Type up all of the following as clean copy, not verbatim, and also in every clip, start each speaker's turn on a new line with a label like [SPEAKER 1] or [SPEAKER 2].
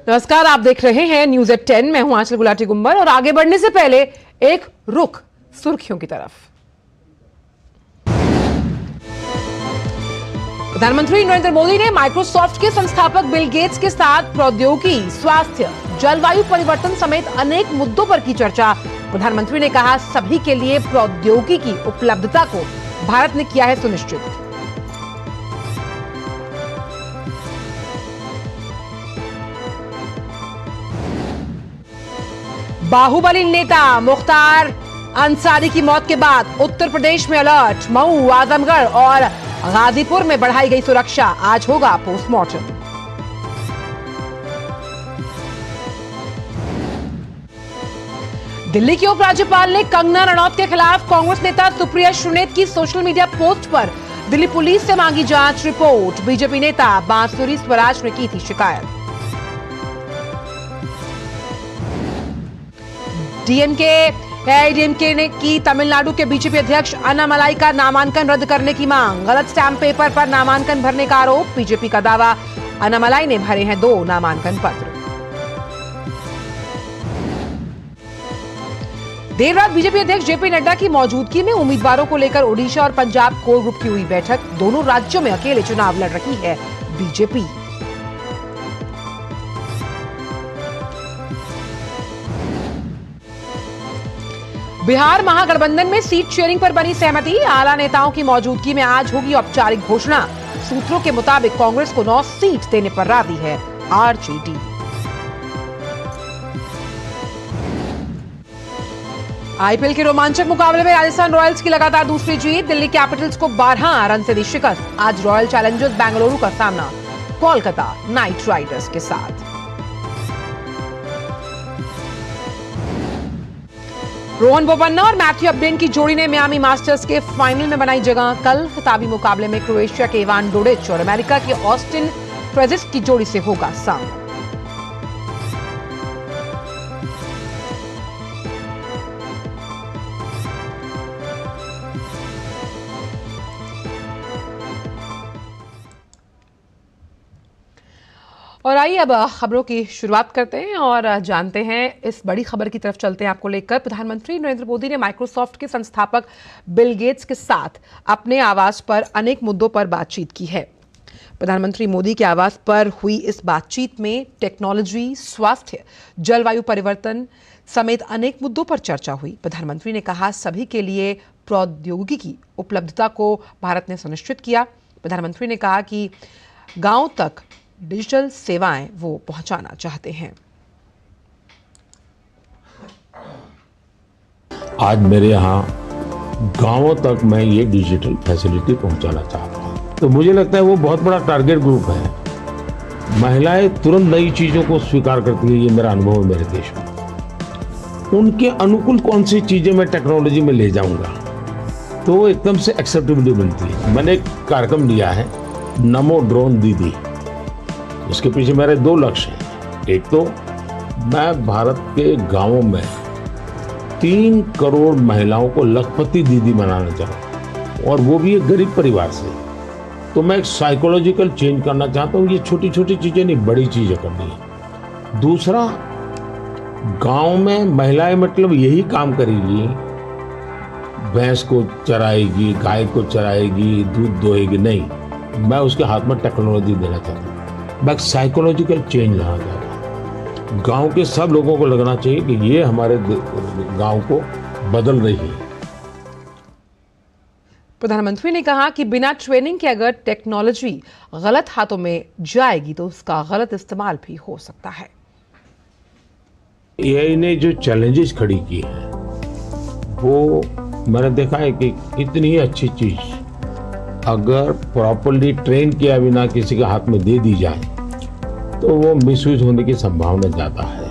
[SPEAKER 1] नमस्कार, आप देख रहे हैं न्यूज एट 10। मैं हूं आंचल गुलाटी गुंबर और आगे बढ़ने से पहले एक रुख सुर्खियों की तरफ। प्रधानमंत्री नरेंद्र मोदी ने माइक्रोसॉफ्ट के संस्थापक बिल गेट्स के साथ प्रौद्योगिकी, स्वास्थ्य, जलवायु परिवर्तन समेत अनेक मुद्दों पर की चर्चा। प्रधानमंत्री ने कहा, सभी के लिए प्रौद्योगिकी की उपलब्धता को भारत ने किया है सुनिश्चित। बाहुबली नेता मुख्तार अंसारी की मौत के बाद उत्तर प्रदेश में अलर्ट। मऊ, आजमगढ़ और गाजीपुर में बढ़ाई गई सुरक्षा। आज होगा पोस्टमार्टम। दिल्ली के उपराज्यपाल ने कंगना रणौत के खिलाफ कांग्रेस नेता सुप्रिया श्रीनेत की सोशल मीडिया पोस्ट पर दिल्ली पुलिस से मांगी जांच रिपोर्ट। बीजेपी नेता बांसुरी स्वराज ने की थी शिकायत। एआईडीएमके ने की तमिलनाडु के बीजेपी अध्यक्ष अन्नामलाई का नामांकन रद्द करने की मांग। गलत स्टैंप पेपर पर नामांकन भरने का आरोप। बीजेपी का दावा, अन्नामलाई ने भरे हैं 2 नामांकन पत्र। देर रात बीजेपी अध्यक्ष जेपी नड्डा की मौजूदगी में उम्मीदवारों को लेकर ओडिशा और पंजाब कोर ग्रुप की हुई बैठक। दोनों राज्यों में अकेले चुनाव लड़ रही है बीजेपी। बिहार महागठबंधन में सीट शेयरिंग पर बनी सहमति। आला नेताओं की मौजूदगी में आज होगी औपचारिक घोषणा। सूत्रों के मुताबिक कांग्रेस को 9 सीट देने पर राजी है आरजेडी। आईपीएल के रोमांचक मुकाबले में राजस्थान रॉयल्स की लगातार दूसरी जीत। दिल्ली कैपिटल्स को 12 रन से दी शिकस्त। आज रॉयल चैलेंजर्स बेंगलुरु का सामना कोलकाता नाइट राइडर्स के साथ। रोहन बोपन्ना और मैथ्यू अपडेन की जोड़ी ने मियामी मास्टर्स के फाइनल में बनाई जगह। कल खिताबी मुकाबले में क्रोएशिया के इवान डोडिच और अमेरिका के ऑस्टिन फ्रेजिस की जोड़ी से होगा सामना। और आइए अब खबरों की शुरुआत करते हैं और जानते हैं, इस बड़ी खबर की तरफ चलते हैं आपको लेकर। प्रधानमंत्री नरेंद्र मोदी ने माइक्रोसॉफ्ट के संस्थापक बिल गेट्स के साथ अपने आवास पर अनेक मुद्दों पर बातचीत की है। प्रधानमंत्री मोदी के आवास पर हुई इस बातचीत में टेक्नोलॉजी, स्वास्थ्य, जलवायु परिवर्तन समेत अनेक मुद्दों पर चर्चा हुई। प्रधानमंत्री ने कहा, सभी के लिए प्रौद्योगिकी की उपलब्धता को भारत ने सुनिश्चित किया। प्रधानमंत्री ने कहा कि गांव तक डिजिटल सेवाएं वो पहुंचाना चाहते हैं।
[SPEAKER 2] आज मेरे यहाँ गांवों तक मैं ये डिजिटल फैसिलिटी पहुंचाना चाहता हूँ। तो मुझे लगता है वो बहुत बड़ा टारगेट ग्रुप है। महिलाएं तुरंत नई चीजों को स्वीकार करती है, ये मेरा अनुभव है मेरे देश में। उनके अनुकूल कौन सी चीजें मैं टेक्नोलॉजी में ले जाऊंगा तो वो एकदम से एक्सेप्टेबिलिटी बनती है। मैंने एक कार्यक्रम लिया है, नमो ड्रोन दीदी। उसके पीछे मेरे 2 लक्ष्य हैं। एक तो मैं भारत के गांवों में 3 करोड़ महिलाओं को लखपति दीदी बनाना चाहता हूँ, और वो भी एक गरीब परिवार से। तो मैं एक साइकोलॉजिकल चेंज करना चाहता हूँ। ये छोटी छोटी चीजें नहीं, बड़ी चीजें करनी है। दूसरा, गांव में महिलाएं मतलब यही काम करेगी, भैंस को चराएगी, गाय को चराएगी, दूध दोहेगी, नहीं। मैं उसके हाथ में टेक्नोलॉजी देना चाहता हूँ। मैं साइकोलॉजिकल चेंज लाना चाहता हूँ। गांव के सब लोगों को लगना चाहिए कि ये हमारे गांव को बदल रही है।
[SPEAKER 1] प्रधानमंत्री ने कहा कि बिना ट्रेनिंग के अगर टेक्नोलॉजी गलत हाथों में जाएगी तो उसका गलत इस्तेमाल भी हो सकता है।
[SPEAKER 2] एआई ने जो चैलेंजेस खड़ी की हैं, वो मैंने देखा है कि इतनी अच्छी चीज अगर प्रॉपर्ली ट्रेन किया बिना किसी के हाथ में दे दी जाए तो वो मिसयूज होने की संभावना ज़्यादा है।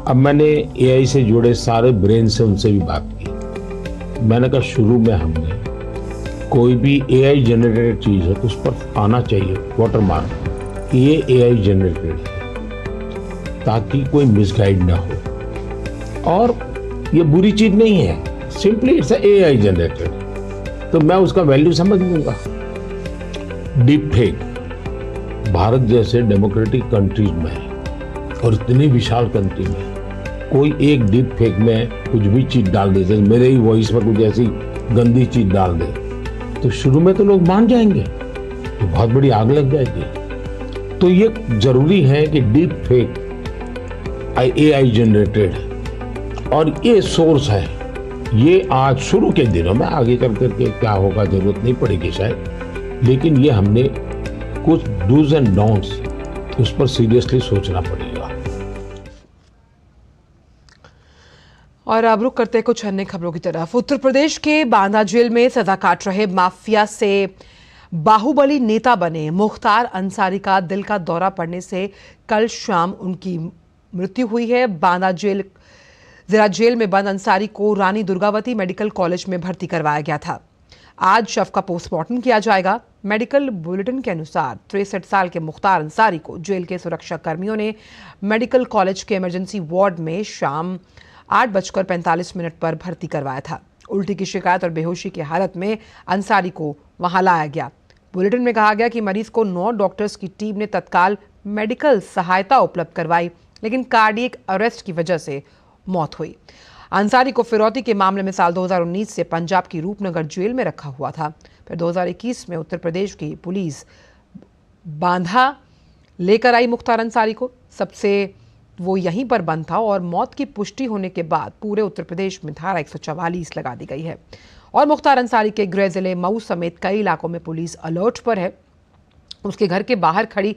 [SPEAKER 2] अब मैंने एआई से जुड़े सारे ब्रेन से उनसे भी बात की। मैंने कहा, शुरू में हमने कोई भी एआई जनरेटेड चीज़ है तो उस पर आना चाहिए वाटरमार्क कि ये एआई जनरेटेड है, ताकि कोई मिसगाइड ना हो। और ये बुरी चीज़ नहीं है, सिंपली इट्स एआई जनरेटेड, तो मैं उसका वैल्यू समझ लूंगा। डीप फेक भारत जैसे डेमोक्रेटिक कंट्रीज में और इतनी विशाल कंट्री में कोई एक डीप फेक में कुछ भी चीज डाल दे, जैसे मेरे ही वॉइस में कुछ ऐसी गंदी चीज डाल दे, तो शुरू में तो लोग मान जाएंगे, तो बहुत बड़ी आग लग जाएगी। तो ये जरूरी है कि डीप फेक AI जनरेटेड और ये सोर्स है, ये आज शुरू के दिनों में, आगे चल करके क्या होगा जरूरत नहीं पड़ेगी शायद, लेकिन ये हमने कुछ डूज एंड डोंट्स उस पर सीरियसली सोचना पड़ेगा।
[SPEAKER 1] और अब रुक करते हैं कुछ अन्य खबरों की तरफ। उत्तर प्रदेश के बांदा जेल में सजा काट रहे माफिया से बाहुबली नेता बने मुख्तार अंसारी का दिल का दौरा पड़ने से कल शाम उनकी मृत्यु हुई है। बांदा जिला जेल में बंद अंसारी को रानी दुर्गावती मेडिकल कॉलेज में भर्ती करवाया गया था। आज शव का पोस्टमार्टम किया जाएगा। मेडिकल बुलेटिन के अनुसार 63 साल के मुख्तार अंसारी को जेल के सुरक्षा कर्मियों ने मेडिकल कॉलेज के इमरजेंसी वार्ड में शाम 8:45 पर भर्ती करवाया था। उल्टी की शिकायत और बेहोशी की हालत में अंसारी को वहां लाया गया। बुलेटिन में कहा गया कि मरीज को 9 डॉक्टर्स की टीम ने तत्काल मेडिकल सहायता उपलब्ध करवाई, लेकिन कार्डियक अरेस्ट की वजह से मौत हुई। अंसारी को फिरौती के मामले में साल 2019 से पंजाब की रूपनगर जेल में रखा हुआ था। फिर 2021 में उत्तर प्रदेश की पुलिस बांधा लेकर आई मुख्तार अंसारी को। सबसे वो यहीं पर बंद था और मौत की पुष्टि होने के बाद पूरे उत्तर प्रदेश में धारा 144 लगा दी गई है और मुख्तार अंसारी के गृह जिले मऊ समेत कई इलाकों में पुलिस अलर्ट पर है। उसके घर के बाहर खड़ी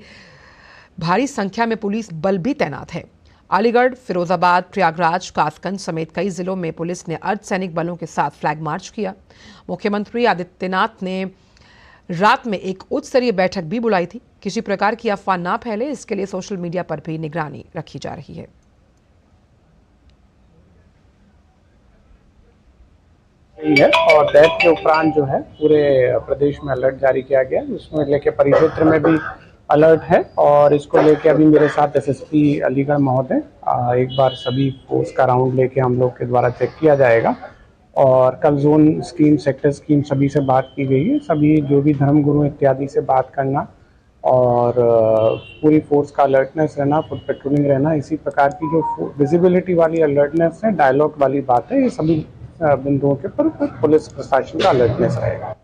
[SPEAKER 1] भारी संख्या में पुलिस बल भी तैनात है। अलीगढ़, फिरोजाबाद, प्रयागराज, कासगंज समेत कई जिलों में पुलिस ने अर्धसैनिक बलों के साथ फ्लैग मार्च किया। मुख्यमंत्री आदित्यनाथ ने रात में एक उच्च स्तरीय बैठक भी बुलाई थी। किसी प्रकार की अफवाह ना फैले, इसके लिए सोशल मीडिया पर भी निगरानी रखी जा रही है।
[SPEAKER 3] और डेथ के उपरांत जो है पूरे प्रदेश में अलर्ट जारी किया गया, इसमें लेके परिक्षेत्र में भी अलर्ट है और इसको लेके अभी मेरे साथ SSP अलीगढ़ महोदय एक बार सभी फोर्स का राउंड लेके हम लोग के द्वारा चेक किया जाएगा और कल जोन स्कीम, सेक्टर स्कीम सभी से बात की गई है। सभी जो भी धर्मगुरु इत्यादि से बात करना और पूरी फोर्स का अलर्टनेस रहना, फुट पेट्रोलिंग रहना, इसी प्रकार की जो विजिबिलिटी वाली अलर्टनेस है, डायलॉग वाली बात है, ये सभी बिंदुओं के पर पुलिस प्रशासन का अलर्टनेस रहेगा।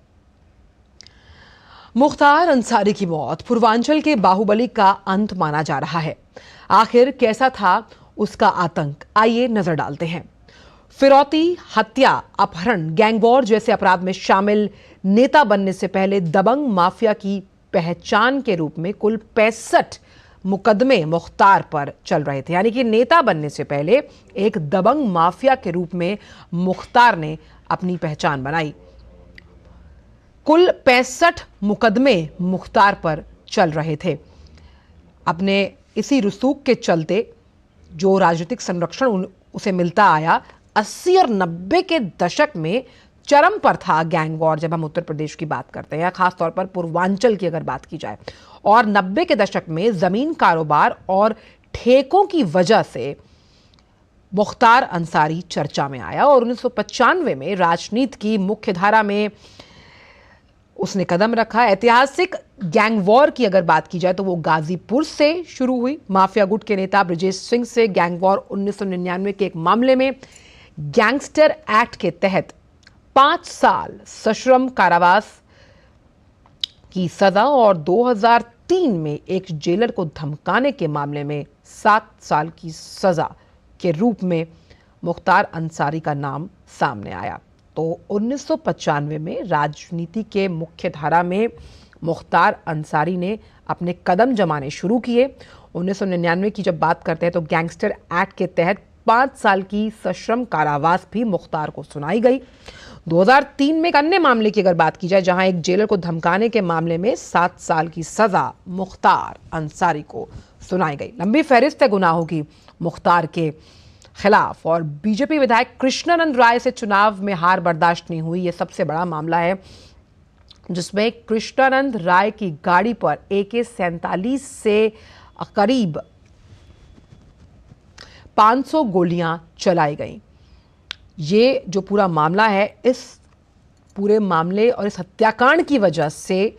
[SPEAKER 1] मुख्तार अंसारी की मौत पूर्वांचल के बाहुबली का अंत माना जा रहा है। आखिर कैसा था उसका आतंक, आइए नजर डालते हैं। फिरौती, हत्या, अपहरण, गैंगवॉर जैसे अपराध में शामिल नेता बनने से पहले दबंग माफिया की पहचान के रूप में कुल 65 मुकदमे मुख्तार पर चल रहे थे। यानी कि नेता बनने से पहले एक दबंग माफिया के रूप में मुख्तार ने अपनी पहचान बनाई। कुल 65 मुकदमे मुख्तार पर चल रहे थे। अपने इसी रसूख के चलते जो राजनीतिक संरक्षण उसे मिलता आया, 80 और 90 के दशक में चरम पर था गैंग वॉर। जब हम उत्तर प्रदेश की बात करते हैं, खासतौर पर पूर्वांचल की अगर बात की जाए, और 90 के दशक में जमीन कारोबार और ठेकों की वजह से मुख्तार अंसारी चर्चा में आया और 1995 में राजनीति की मुख्य धारा में उसने कदम रखा। ऐतिहासिक गैंग वॉर की अगर बात की जाए तो वो गाजीपुर से शुरू हुई। माफिया गुट के नेता ब्रजेश सिंह से गैंग वॉर 1999 के एक मामले में गैंगस्टर एक्ट के तहत 5 साल सश्रम कारावास की सजा और 2003 में एक जेलर को धमकाने के मामले में 7 साल की सजा के रूप में मुख्तार अंसारी का नाम सामने आया। तो 1995 में राजनीति के मुख्य धारा में मुख्तार अंसारी ने अपने कदम जमाने शुरू किए। 1999 की जब बात करते हैं तो गैंगस्टर एक्ट के तहत 5 साल की सश्रम कारावास भी मुख्तार को सुनाई गई। 2003 में एक अन्य मामले की अगर बात की जाए, जहां एक जेलर को धमकाने के मामले में 7 साल की सजा मुख्तार अंसारी को सुनाई गई। लंबी फहरिस्त है गुनाहों की मुख्तार के खिलाफ और बीजेपी विधायक कृष्णानंद राय से चुनाव में हार बर्दाश्त नहीं हुई। यह सबसे बड़ा मामला है जिसमें कृष्णानंद राय की गाड़ी पर AK-47 से करीब 500 गोलियां चलाई गईं। ये जो पूरा मामला है, इस पूरे मामले और इस हत्याकांड की वजह से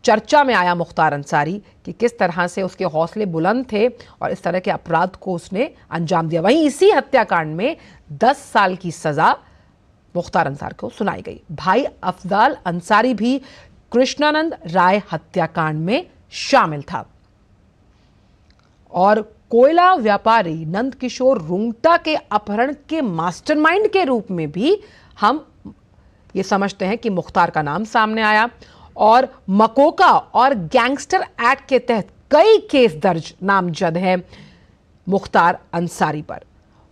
[SPEAKER 1] चर्चा में आया मुख्तार अंसारी कि किस तरह से उसके हौसले बुलंद थे और इस तरह के अपराध को उसने अंजाम दिया। वहीं इसी हत्याकांड में 10 साल की सजा मुख्तार अंसारी को सुनाई गई। भाई अफजाल अंसारी भी कृष्णानंद राय हत्याकांड में शामिल था और कोयला व्यापारी नंद किशोर रुंगटा के अपहरण के मास्टरमाइंड के रूप में भी हम ये समझते हैं कि मुख्तार का नाम सामने आया और मकोका और गैंगस्टर एक्ट के तहत कई केस दर्ज नामजद है मुख्तार अंसारी पर।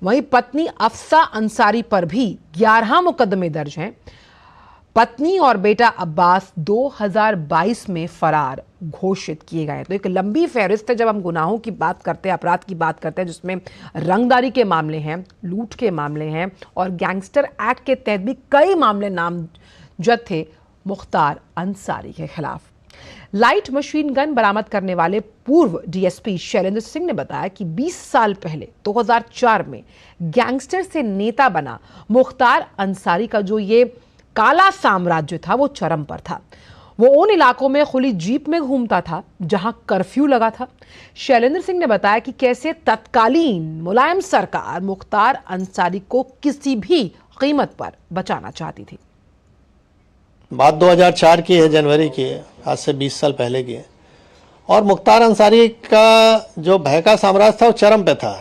[SPEAKER 1] वहीं पत्नी अफसा अंसारी पर भी 11 मुकदमे दर्ज हैं। पत्नी और बेटा अब्बास 2022 में फरार घोषित किए गए। तो एक लंबी फहरिस्त है जब हम गुनाहों की बात करते हैं, अपराध की बात करते हैं, जिसमें रंगदारी के मामले हैं, लूट के मामले हैं और गैंगस्टर एक्ट के तहत भी कई मामले नामजद थे मुख्तार अंसारी के खिलाफ। लाइट मशीन गन बरामद करने वाले पूर्व डीएसपी शैलेंद्र सिंह ने बताया कि 20 साल पहले 2004 में गैंगस्टर से नेता बना मुख्तार अंसारी का जो ये काला साम्राज्य था वो चरम पर था। वो उन इलाकों में खुली जीप में घूमता था जहां कर्फ्यू लगा था। शैलेंद्र सिंह ने बताया कि कैसे तत्कालीन मुलायम सरकार मुख्तार अंसारी को किसी भी कीमत पर बचाना चाहती थी।
[SPEAKER 4] बात 2004 की है, जनवरी की है, आज से 20 साल पहले की है। और मुख्तार अंसारी का जो भय का साम्राज्य था वो चरम पे था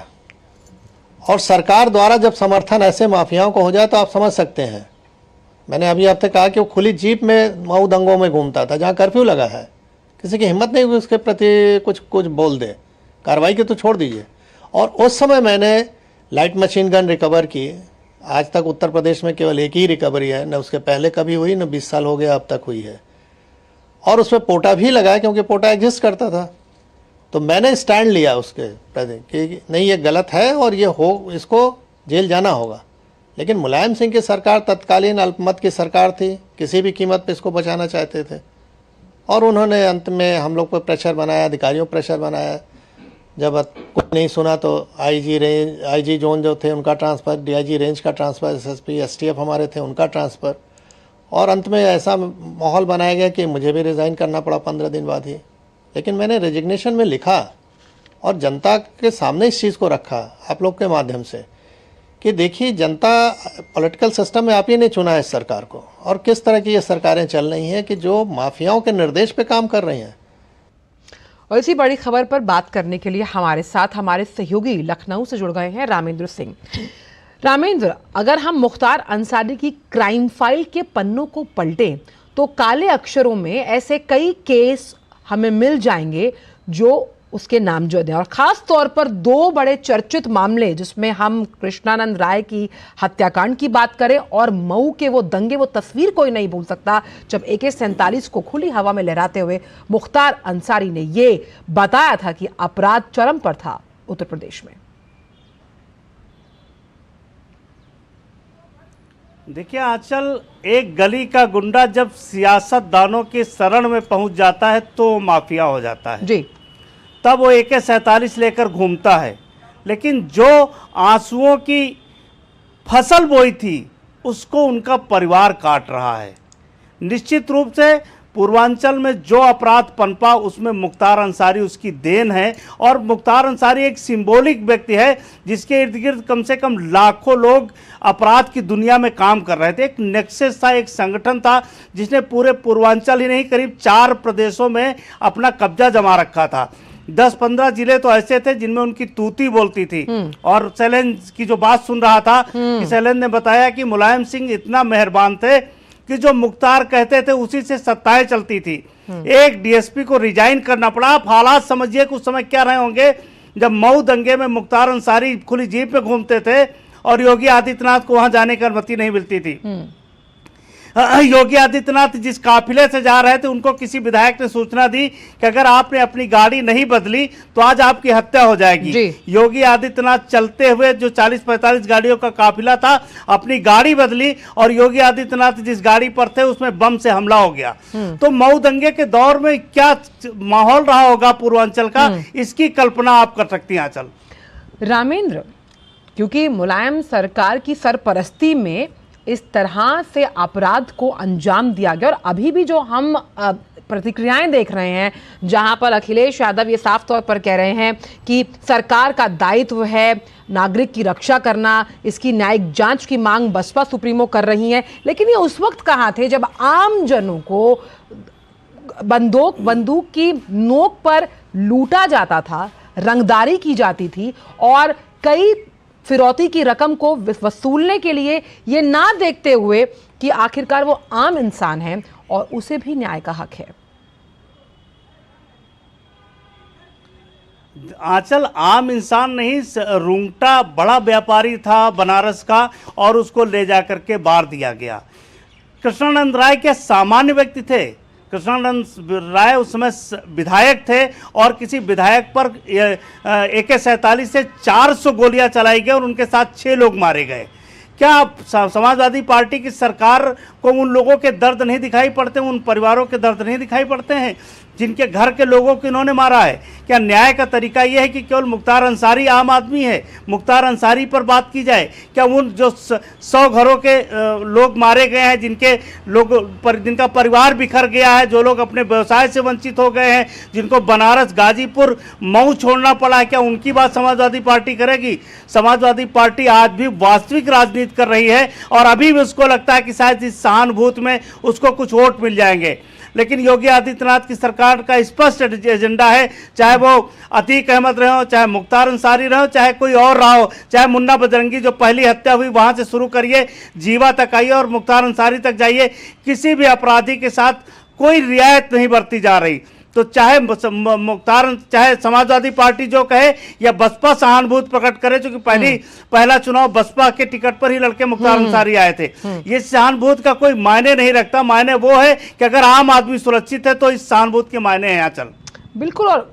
[SPEAKER 4] और सरकार द्वारा जब समर्थन ऐसे माफियाओं को हो जाए तो आप समझ सकते हैं। मैंने अभी आपसे कहा कि वो खुली जीप में मऊ दंगों में घूमता था जहाँ कर्फ्यू लगा है। किसी की हिम्मत नहीं हुई उसके प्रति कुछ बोल दे, कार्रवाई की तो छोड़ दीजिए। और उस समय मैंने लाइट मशीन गन रिकवर की। आज तक उत्तर प्रदेश में केवल एक ही रिकवरी है, न उसके पहले कभी हुई, न 20 साल हो गया अब तक हुई है। और उसमें पोटा भी लगाया क्योंकि पोटा एग्जिस्ट करता था। तो मैंने स्टैंड लिया उसके प्रति कि नहीं, ये गलत है और ये इसको जेल जाना होगा। लेकिन मुलायम सिंह की सरकार तत्कालीन अल्पमत की सरकार थी, किसी भी कीमत पे इसको बचाना चाहते थे और उन्होंने अंत में हम लोग पर प्रेशर बनाया, अधिकारियों पर प्रेशर बनाया। जब कुछ नहीं सुना तो आईजी जोन जो थे उनका ट्रांसफ़र, डीआईजी रेंज का ट्रांसफ़र, एसएसपी एसटीएफ हमारे थे उनका ट्रांसफ़र और अंत में ऐसा माहौल बनाया गया कि मुझे भी रिज़ाइन करना पड़ा 15 दिन बाद ही। लेकिन मैंने रेजिग्नेशन में लिखा और जनता के सामने इस चीज़ को रखा आप लोग के माध्यम से कि देखिए, जनता पॉलिटिकल सिस्टम में आप ही ने चुना है इस सरकार को और किस तरह की ये सरकारें चल रही हैं कि जो माफियाओं के निर्देश पे काम कर रही हैं।
[SPEAKER 1] और इसी बड़ी खबर पर बात करने के लिए हमारे साथ हमारे सहयोगी लखनऊ से जुड़ गए हैं रामेंद्र सिंह। रामेंद्र, अगर हम मुख्तार अंसारी की क्राइम फाइल के पन्नों को पलटें तो काले अक्षरों में ऐसे कई केस हमें मिल जाएंगे जो उसके नामजद हैं और खास तौर पर 2 बड़े चर्चित मामले जिसमें हम कृष्णानंद राय की हत्याकांड की बात करें और मऊ के वो दंगे, वो तस्वीर कोई नहीं भूल सकता जब AK-47 को खुली हवा में लहराते हुए मुख्तार अंसारी ने ये बताया था कि अपराध चरम पर था उत्तर प्रदेश में।
[SPEAKER 5] देखिए आंचल, एक गली का गुंडा जब सियासतदानों के शरण में पहुंच जाता है तो माफिया हो जाता है
[SPEAKER 1] जी।
[SPEAKER 5] तब वो AK-47 लेकर घूमता है। लेकिन जो आंसुओं की फसल बोई थी उसको उनका परिवार काट रहा है। निश्चित रूप से पूर्वांचल में जो अपराध पनपा उसमें मुख्तार अंसारी उसकी देन है और मुख्तार अंसारी एक सिंबॉलिक व्यक्ति है जिसके इर्द गिर्द कम से कम लाखों लोग अपराध की दुनिया में काम कर रहे थे। एक नेक्सस था, एक संगठन था जिसने पूरे पूर्वांचल ही नहीं करीब 4 प्रदेशों में अपना कब्जा जमा रखा था। 10-15 जिले तो ऐसे थे जिनमें उनकी तूती बोलती थी। और शैलेंद्र की जो बात सुन रहा था कि शैलेंद्र ने बताया कि मुलायम सिंह इतना मेहरबान थे कि जो मुख्तार कहते थे उसी से सत्ताएं चलती थी। एक डीएसपी को रिजाइन करना पड़ा। आप हालात समझिए कि उस समय क्या रहे होंगे जब मऊ दंगे में मुख्तार अंसारी खुली जीप में घूमते थे और योगी आदित्यनाथ को वहां जाने की अनुमति नहीं मिलती थी। योगी आदित्यनाथ जिस काफिले से जा रहे थे उनको किसी विधायक ने सूचना दी कि अगर आपने अपनी गाड़ी नहीं बदली तो आज आपकी हत्या हो जाएगी। योगी आदित्यनाथ चलते हुए जो 40-45 गाड़ियों का काफिला था अपनी गाड़ी बदली और योगी आदित्यनाथ जिस गाड़ी पर थे उसमें बम से हमला हो गया। तो मऊ दंगे के दौर में क्या माहौल रहा होगा पूर्वांचल का, इसकी कल्पना आप कर सकती हैं आंचल।
[SPEAKER 1] रामेंद्र, क्योंकि मुलायम सरकार की सरपरस्ती में इस तरह से अपराध को अंजाम दिया गया और अभी भी जो हम प्रतिक्रियाएं देख रहे हैं, जहां पर अखिलेश यादव ये साफ तौर पर कह रहे हैं कि सरकार का दायित्व है नागरिक की रक्षा करना, इसकी न्यायिक जांच की मांग बसपा सुप्रीमो कर रही है। लेकिन ये उस वक्त कहाँ थे जब आम जनों को बंदूक की नोक पर लूटा जाता था, रंगदारी की जाती थी और कई फिरौती की रकम को वसूलने के लिए ये ना देखते हुए कि आखिरकार वो आम इंसान है और उसे भी न्याय का हक है।
[SPEAKER 5] आंचल आम इंसान नहीं, रुंगटा बड़ा व्यापारी था बनारस का और उसको ले जाकर के बार दिया गया। कृष्णानंद राय क्या सामान्य व्यक्ति थे? कृष्णानंद राय उस समय विधायक थे और किसी विधायक पर AK-47 से 400 गोलियां चलाई गई और उनके साथ 6 लोग मारे गए। क्या समाजवादी पार्टी की सरकार को उन लोगों के दर्द नहीं दिखाई पड़ते, उन परिवारों के दर्द नहीं दिखाई पड़ते हैं जिनके घर के लोगों को इन्होंने मारा है? क्या न्याय का तरीका यह है कि केवल मुख्तार अंसारी आम आदमी है, मुख्तार अंसारी पर बात की जाए? क्या उन जो 100 घरों के लोग मारे गए हैं, जिनका परिवार बिखर गया है, जो लोग अपने व्यवसाय से वंचित हो गए हैं, जिनको बनारस, गाजीपुर, मऊ छोड़ना पड़ा है, क्या उनकी बात समाजवादी पार्टी करेगी? समाजवादी पार्टी आज भी वास्तविक राजनीति कर रही है और अभी भी उसको लगता है कि शायद इस सहानुभूति में उसको कुछ वोट मिल जाएंगे। लेकिन योगी आदित्यनाथ की सरकार का स्पष्ट एजेंडा है, चाहे वो अतीक अहमद रहे हो, चाहे मुख्तार अंसारी रहे हो, चाहे कोई और रहा हो, चाहे मुन्ना बजरंगी जो पहली हत्या हुई वहां से शुरू करिए, जीवा तक आइए और मुख्तार अंसारी तक जाइए, किसी भी अपराधी के साथ कोई रियायत नहीं बरती जा रही। तो चाहे समाजवादी पार्टी जो कहे या बसपा सहानुभूति प्रकट करे, क्योंकि पहला चुनाव बसपा के टिकट पर ही लड़के मुख्तार अंसारी आए थे। ये सहानुभूति का कोई मायने नहीं रखता। मायने वो है कि अगर आम आदमी सुरक्षित है तो इस सहानुभूति के मायने हैं। आंचल
[SPEAKER 1] बिल्कुल। और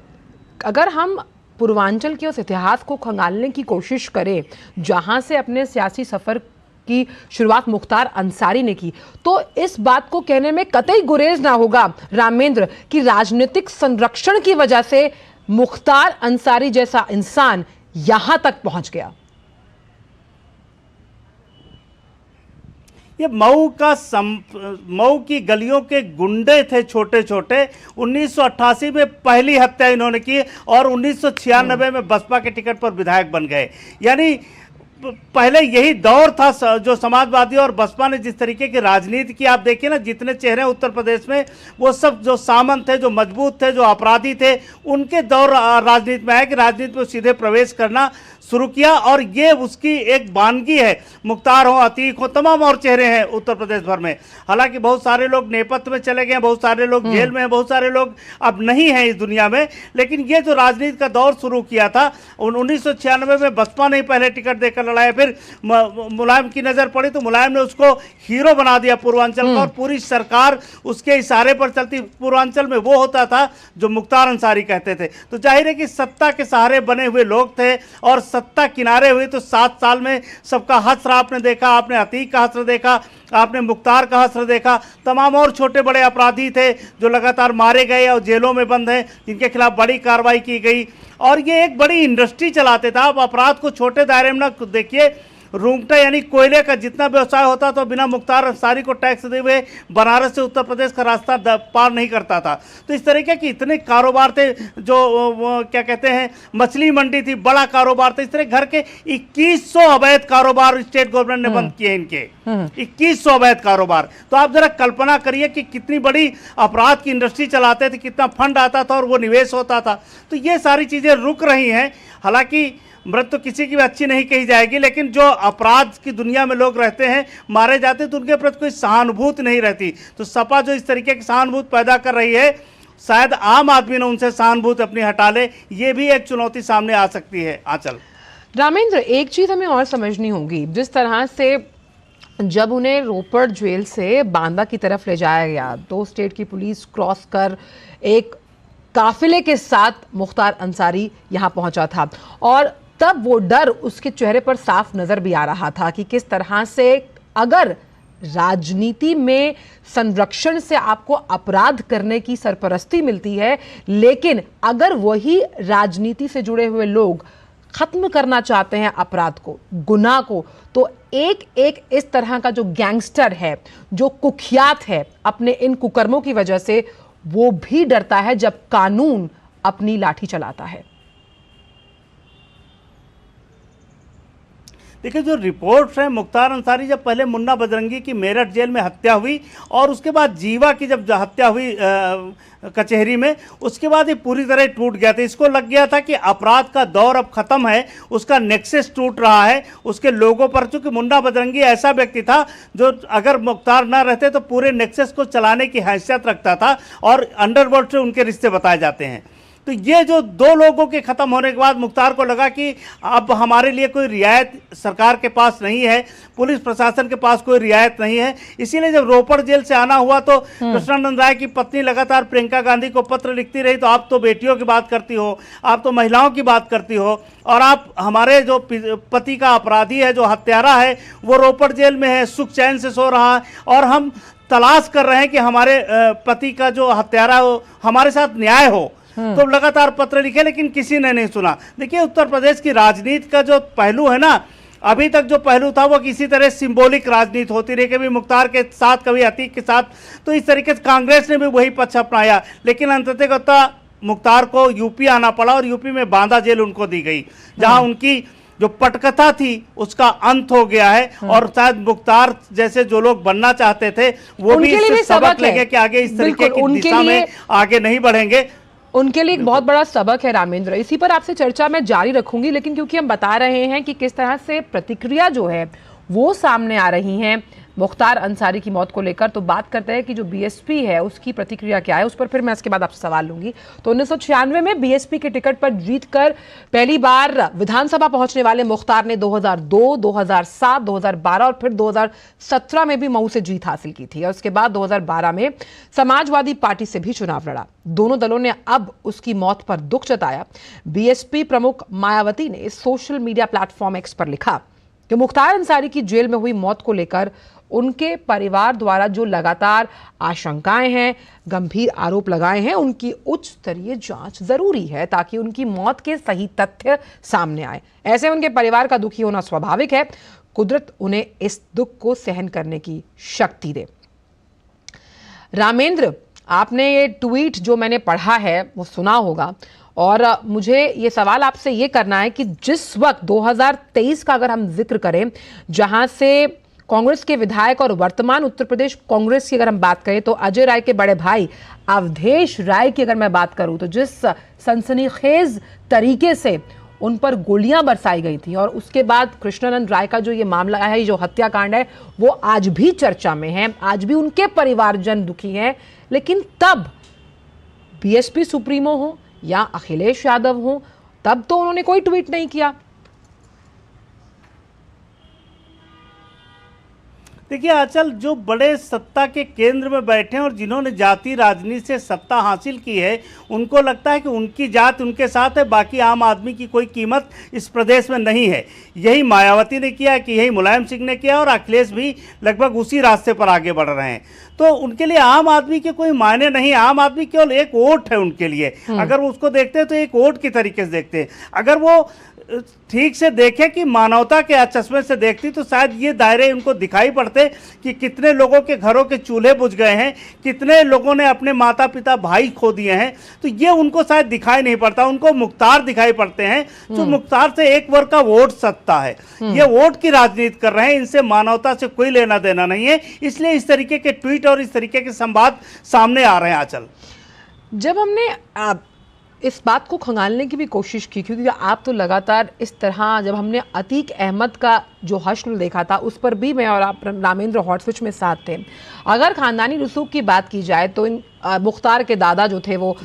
[SPEAKER 1] अगर हम पूर्वांचल के उस इतिहास को खंगालने की कोशिश करें जहां से अपने सियासी सफर की शुरुआत मुख्तार अंसारी ने की, तो इस बात को कहने में कतई गुरेज ना होगा रामेंद्र कि राजनीतिक संरक्षण की वजह से मुख्तार अंसारी जैसा इंसान यहां तक पहुंच गया।
[SPEAKER 5] ये मऊ की गलियों के गुंडे थे छोटे छोटे। 1988 में पहली हत्या इन्होंने की और 1996 में बसपा के टिकट पर विधायक बन गए। यानी पहले यही दौर था जो समाजवादी और बसपा ने जिस तरीके की राजनीति की, आप देखिए ना, जितने चेहरे उत्तर प्रदेश में, वो सब जो सामंत थे, जो मजबूत थे, जो अपराधी थे, उनके दौर राजनीति में है कि राजनीति में सीधे प्रवेश करना शुरू किया। और ये उसकी एक वानगी है। मुख्तार हो, अतीक हो, तमाम और चेहरे हैं उत्तर प्रदेश भर में। हालांकि बहुत सारे लोग नेपथ्य में चले गए, बहुत सारे लोग जेल में हैं, बहुत सारे लोग अब नहीं हैं इस दुनिया में। लेकिन ये जो राजनीति का दौर शुरू किया था 1996 में बसपा ने पहले टिकट देकर लड़ाया, फिर मुलायम की नजर पड़ी तो मुलायम ने उसको हीरो बना दिया पूर्वांचल का और पूरी सरकार उसके इशारे पर चलती। पूर्वांचल में वो होता था जो मुख्तार अंसारी कहते थे। तो जाहिर है कि सत्ता के सहारे बने हुए लोग थे और सत्ता किनारे हुई तो 7 साल में सबका हश्र आपने देखा। आपने अतीक का हश्र देखा, आपने मुख्तार का हश्र देखा, तमाम और छोटे बड़े अपराधी थे जो लगातार मारे गए और जेलों में बंद हैं, जिनके खिलाफ बड़ी कार्रवाई की गई। और ये एक बड़ी इंडस्ट्री चलाते थे। आप अपराध को छोटे दायरे में ना देखिए। रूंगटा यानी कोयले का जितना व्यवसाय होता तो बिना मुख्तार अंसारी को टैक्स दे हुए बनारस से उत्तर प्रदेश का रास्ता पार नहीं करता था। तो इस तरीके के इतने कारोबार थे, जो क्या कहते हैं, मछली मंडी थी, बड़ा कारोबार था। इस तरह घर के 2100 अवैध कारोबार स्टेट गवर्नमेंट ने बंद किए इनके। 2100 अवैध कारोबार। तो आप जरा कल्पना करिए कि कितनी बड़ी अपराध की इंडस्ट्री चलाते थे, कितना फंड आता था और वो निवेश होता था। तो ये सारी चीजें रुक रही हैं। हालांकि मृत्यु किसी की भी अच्छी नहीं कही जाएगी, लेकिन जो अपराध की दुनिया में लोग रहते हैं, मारे जाते हैं, तो उनके प्रति कोई सहानुभूति नहीं रहती। तो सपा जो इस तरीके की सहानुभूति पैदा कर रही है, शायद आम आदमी ने उनसे सहानुभूति अपनी हटा ले। ये भी एक चुनौती सामने आ सकती है। आंचल
[SPEAKER 1] रामेंद्र, एक चीज हमें और समझनी होगी। जिस तरह से जब उन्हें रोपड़ जेल से बांदा की तरफ ले जाया गया, 2 स्टेट की पुलिस क्रॉस कर एक काफिले के साथ मुख्तार अंसारी यहाँ पहुंचा था और तब वो डर उसके चेहरे पर साफ नजर भी आ रहा था कि किस तरह से अगर राजनीति में संरक्षण से आपको अपराध करने की सरपरस्ती मिलती है, लेकिन अगर वही राजनीति से जुड़े हुए लोग खत्म करना चाहते हैं अपराध को, गुनाह को, तो एक एक इस तरह का जो गैंगस्टर है, जो कुख्यात है अपने इन कुकर्मों की वजह से, वो भी डरता है जब कानून अपनी लाठी चलाता है।
[SPEAKER 5] देखिए, जो रिपोर्ट्स हैं, मुख्तार अंसारी जब पहले मुन्ना बजरंगी की मेरठ जेल में हत्या हुई और उसके बाद जीवा की जब हत्या हुई कचहरी में, उसके बाद ये पूरी तरह टूट गया था। इसको लग गया था कि अपराध का दौर अब खत्म है, उसका नेक्सस टूट रहा है उसके लोगों पर। चूंकि मुन्ना बजरंगी ऐसा व्यक्ति था जो अगर मुख्तार ना रहते तो पूरे नेक्सस को चलाने की हैसियत रखता था और अंडरवर्ल्ड से उनके रिश्ते बताए जाते हैं। तो ये जो दो लोगों के ख़त्म होने के बाद मुख्तार को लगा कि अब हमारे लिए कोई रियायत सरकार के पास नहीं है, पुलिस प्रशासन के पास कोई रियायत नहीं है। इसीलिए जब रोपड़ जेल से आना हुआ तो कृष्णानंद राय की पत्नी लगातार प्रियंका गांधी को पत्र लिखती रही, तो आप तो बेटियों की बात करती हो, आप तो महिलाओं की बात करती हो, और आप हमारे जो पति का अपराधी है, जो हत्यारा है, वो रोपड़ जेल में है, सुख चैन से सो रहा है, और हम तलाश कर रहे हैं कि हमारे पति का जो हत्यारा हो हमारे साथ न्याय हो। तो लगातार पत्र लिखे लेकिन किसी ने नहीं सुना। देखिए, उत्तर प्रदेश की राजनीति का जो पहलू है ना, अभी तक जो पहलू था वो किसी तरह सिंबॉलिक राजनीति होती रही, कभी मुख्तार के साथ, कभी अतीक के साथ। तो इस तरीके से कांग्रेस ने भी वही पक्ष अपनाया, लेकिन अंततः मुख्तार को यूपी आना पड़ा और यूपी में बांदा जेल उनको दी गई, जहां उनकी जो पटकथा थी उसका अंत हो गया है। और शायद मुख्तार जैसे जो लोग बनना चाहते थे वो भी इससे सबक लेंगे कि आगे इस तरीके की दिशा में आगे नहीं बढ़ेंगे।
[SPEAKER 1] उनके लिए एक बहुत बड़ा सबक है रामेंद्र। इसी पर आपसे चर्चा मैं जारी रखूंगी, लेकिन क्योंकि हम बता रहे हैं कि किस तरह से प्रतिक्रिया जो है वो सामने आ रही है मुख्तार अंसारी की मौत को लेकर, तो बात करते हैं कि जो बीएसपी है उसकी प्रतिक्रिया क्या है, उस पर फिर मैं इसके बाद आपसे सवाल लूंगी। तो 1996 में बीएसपी के टिकट पर जीतकर पहली बार विधानसभा पहुंचने वाले मुख्तार ने 2002, 2007, 2012 और फिर 2017 में भी मऊ से जीत हासिल की थी, और उसके बाद 2012 में समाजवादी पार्टी से भी चुनाव लड़ा। दोनों दलों ने अब उसकी मौत पर दुख जताया। बीएसपी प्रमुख मायावती ने सोशल मीडिया प्लेटफॉर्म एक्स पर लिखा कि मुख्तार अंसारी की जेल में हुई मौत को लेकर उनके परिवार द्वारा जो लगातार आशंकाएं हैं, गंभीर आरोप लगाए हैं, उनकी उच्च स्तरीय जांच जरूरी है ताकि उनकी मौत के सही तथ्य सामने आए। ऐसे उनके परिवार का दुखी होना स्वाभाविक है। कुदरत उन्हें इस दुख को सहन करने की शक्ति दे। रामेंद्र, आपने ये ट्वीट जो मैंने पढ़ा है वो सुना होगा, और मुझे ये सवाल आपसे ये करना है कि जिस वक्त 2023 का अगर हम जिक्र करें, जहां से कांग्रेस के विधायक और वर्तमान उत्तर प्रदेश कांग्रेस की अगर हम बात करें तो अजय राय के बड़े भाई अवधेश राय की अगर मैं बात करूं तो जिस सनसनीखेज तरीके से उन पर गोलियां बरसाई गई थी, और उसके बाद कृष्णानंद राय का जो ये मामला है, जो हत्याकांड है, वो आज भी चर्चा में है, आज भी उनके परिवारजन दुखी हैं। लेकिन तब बीएसपी सुप्रीमो हो या अखिलेश यादव हो, तब तो उन्होंने कोई ट्वीट नहीं किया।
[SPEAKER 5] देखिए आंचल, जो बड़े सत्ता के केंद्र में बैठे हैं और जिन्होंने जाति राजनीति से सत्ता हासिल की है, उनको लगता है कि उनकी जात उनके साथ है, बाकी आम आदमी की कोई कीमत इस प्रदेश में नहीं है। यही मायावती ने किया, कि यही मुलायम सिंह ने किया, और अखिलेश भी लगभग उसी रास्ते पर आगे बढ़ रहे हैं। तो उनके लिए आम आदमी के कोई मायने नहीं। आम आदमी केवल एक वोट है उनके लिए। अगर वो उसको देखते हैं तो एक वोट की तरीके से देखते हैं। अगर वो ठीक से देखें कि मानवता के चश्मे से देखती तो शायद ये दायरे उनको दिखाई पड़ते कि कितने लोगों के घरों के चूल्हे बुझ गए हैं, कितने लोगों ने अपने माता पिता भाई खो दिए हैं। तो ये उनको शायद दिखाई नहीं पड़ता, उनको मुख्तार दिखाई पड़ते हैं, जो मुख्तार से एक वर्ग का वोट सत्ता है। ये वोट की राजनीति कर रहे हैं, इनसे मानवता से कोई लेना देना नहीं है। इसलिए इस तरीके के ट्वीट और इस तरीके के संवाद सामने आ रहे हैं। आंचल,
[SPEAKER 1] जब हमने इस बात को खंगालने की भी कोशिश की, क्योंकि आप तो लगातार इस तरह, जब हमने अतीक अहमद का जो हश्र देखा था उस पर भी मैं और आप रामेंद्र हॉट स्विच में साथ थे। अगर खानदानी रसूख की बात की जाए तो मुख्तार के दादा जो थे वो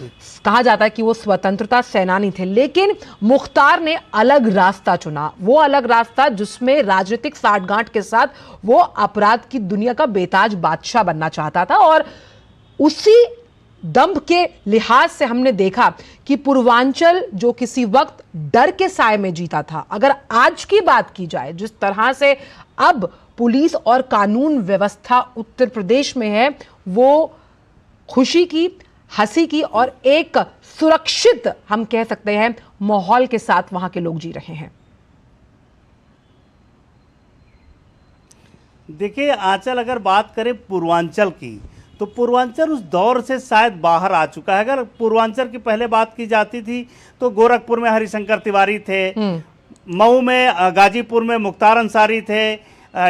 [SPEAKER 1] कहा जाता है कि वो स्वतंत्रता सेनानी थे, लेकिन मुख्तार ने अलग रास्ता चुना। वो अलग रास्ता जिसमें राजनीतिक साठगांठ के साथ वो अपराध की दुनिया का बेताज बादशाह बनना चाहता था, और उसी दंभ के लिहाज से हमने देखा कि पूर्वांचल जो किसी वक्त डर के साए में जीता था, अगर आज की बात की जाए जिस तरह से अब पुलिस और कानून व्यवस्था उत्तर प्रदेश में है, वो खुशी की, हंसी की और एक सुरक्षित हम कह सकते हैं माहौल के साथ वहां के लोग जी रहे हैं।
[SPEAKER 5] देखिए आंचल, अगर बात करें पूर्वांचल की तो पूर्वांचल उस दौर से शायद बाहर आ चुका है। अगर पूर्वांचल की पहले बात की जाती थी तो गोरखपुर में हरिशंकर तिवारी थे, मऊ में गाजीपुर में मुख्तार अंसारी थे,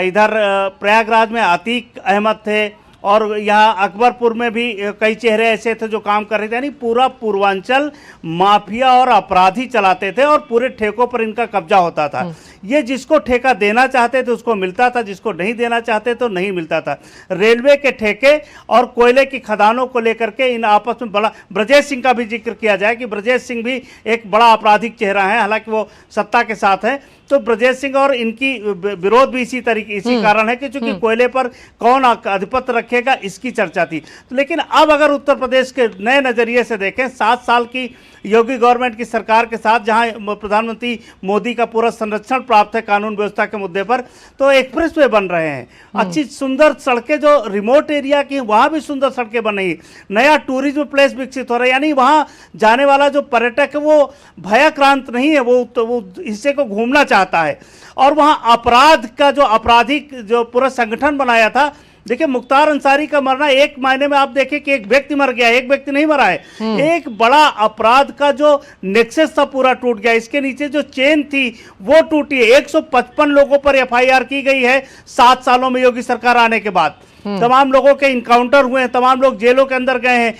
[SPEAKER 5] इधर प्रयागराज में अतीक अहमद थे, और यहाँ अकबरपुर में भी कई चेहरे ऐसे थे जो काम कर रहे थे। यानी पूरा पूर्वांचल माफिया और अपराधी चलाते थे और पूरे ठेकों पर इनका कब्जा होता था। ये जिसको ठेका देना चाहते थे उसको मिलता था, जिसको नहीं देना चाहते तो नहीं मिलता था। रेलवे के ठेके और कोयले की खदानों को लेकर के इन आपस में बड़ा, ब्रजेश सिंह का भी जिक्र किया जाए कि ब्रजेश सिंह भी एक बड़ा आपराधिक चेहरा है, हालांकि वो सत्ता के साथ है। तो ब्रजेश सिंह और इनकी विरोध भी इसी कारण है कि चूंकि कोयले पर कौन आधिपत्य रखेगा इसकी चर्चा थी। लेकिन अब अगर उत्तर प्रदेश के नए नजरिए से देखें, 7 साल की योगी गवर्नमेंट की सरकार के साथ, जहां प्रधानमंत्री मोदी का पूरा संरक्षण प्राप्त है कानून व्यवस्था के मुद्दे पर, तो एक्सप्रेसवे बन रहे हैं, अच्छी सुंदर सड़कें जो रिमोट एरिया की वहां भी सुंदर सड़कें बन रही, नया टूरिज्म प्लेस विकसित हो रहा है। यानी वहां जाने वाला जो पर्यटक है वो भयाक्रांत नहीं है, वो हिस्से को घूमना चाहता है। और वहां अपराध का जो आपराधिक जो पूरा संगठन बनाया था, देखिए मुख्तार अंसारी का मरना एक मायने में आप देखिए कि एक व्यक्ति मर गया, एक व्यक्ति नहीं मरा है, एक बड़ा अपराध का जो नेक्सस था पूरा टूट गया। इसके नीचे जो चेन थी वो टूटी है। 155 लोगों पर एफआईआर की गई है 7 सालों में योगी सरकार आने के बाद। तमाम लोगों के इनकाउंटर हुए हैं, तमाम लोग जेलों के अंदर गए हैं।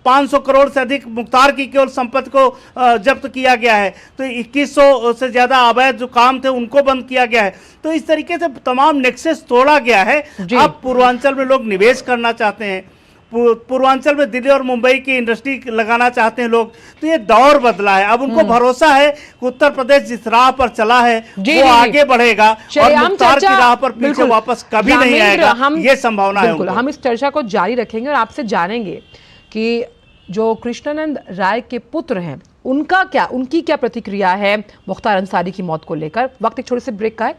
[SPEAKER 5] 500 करोड़ से अधिक मुख्तार की केवल संपत्ति को जब्त किया गया है। तो 2100 से ज्यादा अवैध जो काम थे उनको बंद किया गया है। तो इस तरीके से तमाम नेक्सस तोड़ा गया है। अब पूर्वांचल में लोग निवेश करना चाहते हैं, पूर्वांचल में दिल्ली और मुंबई की इंडस्ट्री लगाना चाहते हैं लोग। तो ये दौर बदला है। अब उनको भरोसा है कि उत्तर प्रदेश जिस राह पर चला है वो आगे बढ़ेगा और मुख्तार की राह पर पीछे वापस कभी नहीं आएगा, ये संभावना है।
[SPEAKER 1] बिल्कुल, हम इस चर्चा को जारी रखेंगे और आपसे जानेंगे कि जो कृष्णानंद राय के पुत्र हैं उनकी क्या प्रतिक्रिया है मुख्तार अंसारी की मौत को लेकर। वक्त एक छोटे से ब्रेक का है।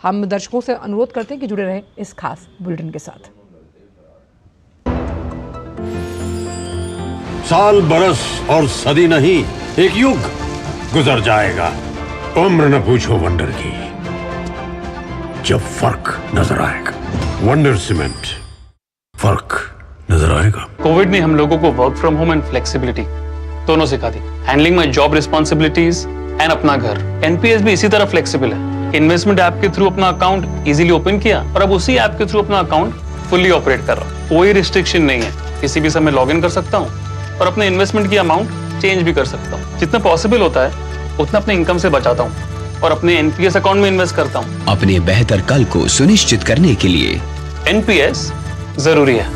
[SPEAKER 1] हम दर्शकों से अनुरोध करते हैं कि जुड़े रहें इस खास बुलेटिन के साथ।
[SPEAKER 2] साल, बरस और सदी नहीं, एक युग गुजर जाएगा, उम्र न पूछो वंडर की, जब फर्क नजर आएगा। वंडर सीमेंट, फर्क नजर आएगा।
[SPEAKER 6] कोविड ने हम लोगों को work from home and flexibility दोनों सिखा दी। Handling my job responsibilities and अपना घर। एनपीएस भी इसी तरह फ्लेक्सिबल है। इन्वेस्टमेंट ऐप के थ्रू अपना अकाउंट इजीली ओपन किया और अब उसी ऐप के थ्रू अपना अकाउंट फुल्ली ऑपरेट कर रहा हूं। कोई रिस्ट्रिक्शन नहीं है, किसी भी समय लॉग इन कर सकता हूं और अपने इन्वेस्टमेंट की अमाउंट चेंज भी कर सकता हूं। जितना पॉसिबल होता है उतना अपने इनकम से बचाता हूं और अपने एनपीएस अकाउंट में इन्वेस्ट करता हूं।
[SPEAKER 7] अपने बेहतर कल को सुनिश्चित करने के लिए
[SPEAKER 6] एनपीएस जरूरी है।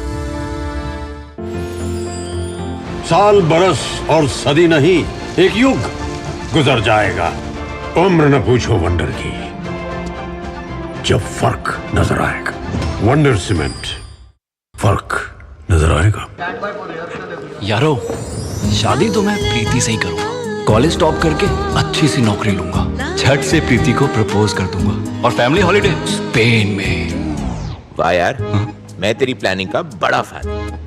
[SPEAKER 2] साल, बरस और सदी नहीं, एक युग गुजर जाएगा, उम्र न पूछो वंडर की, जब फर्क नजर आएगा। वंडर सीमेंट, फर्क नजर आएगा।
[SPEAKER 8] यारो, शादी तो मैं प्रीति से ही करूंगा। कॉलेज टॉप करके अच्छी सी नौकरी लूंगा, झट से प्रीति को प्रपोज कर दूंगा और फैमिली हॉलिडे स्पेन में।
[SPEAKER 9] वाह यार, मैं तेरी प्लानिंग का बड़ा फैन।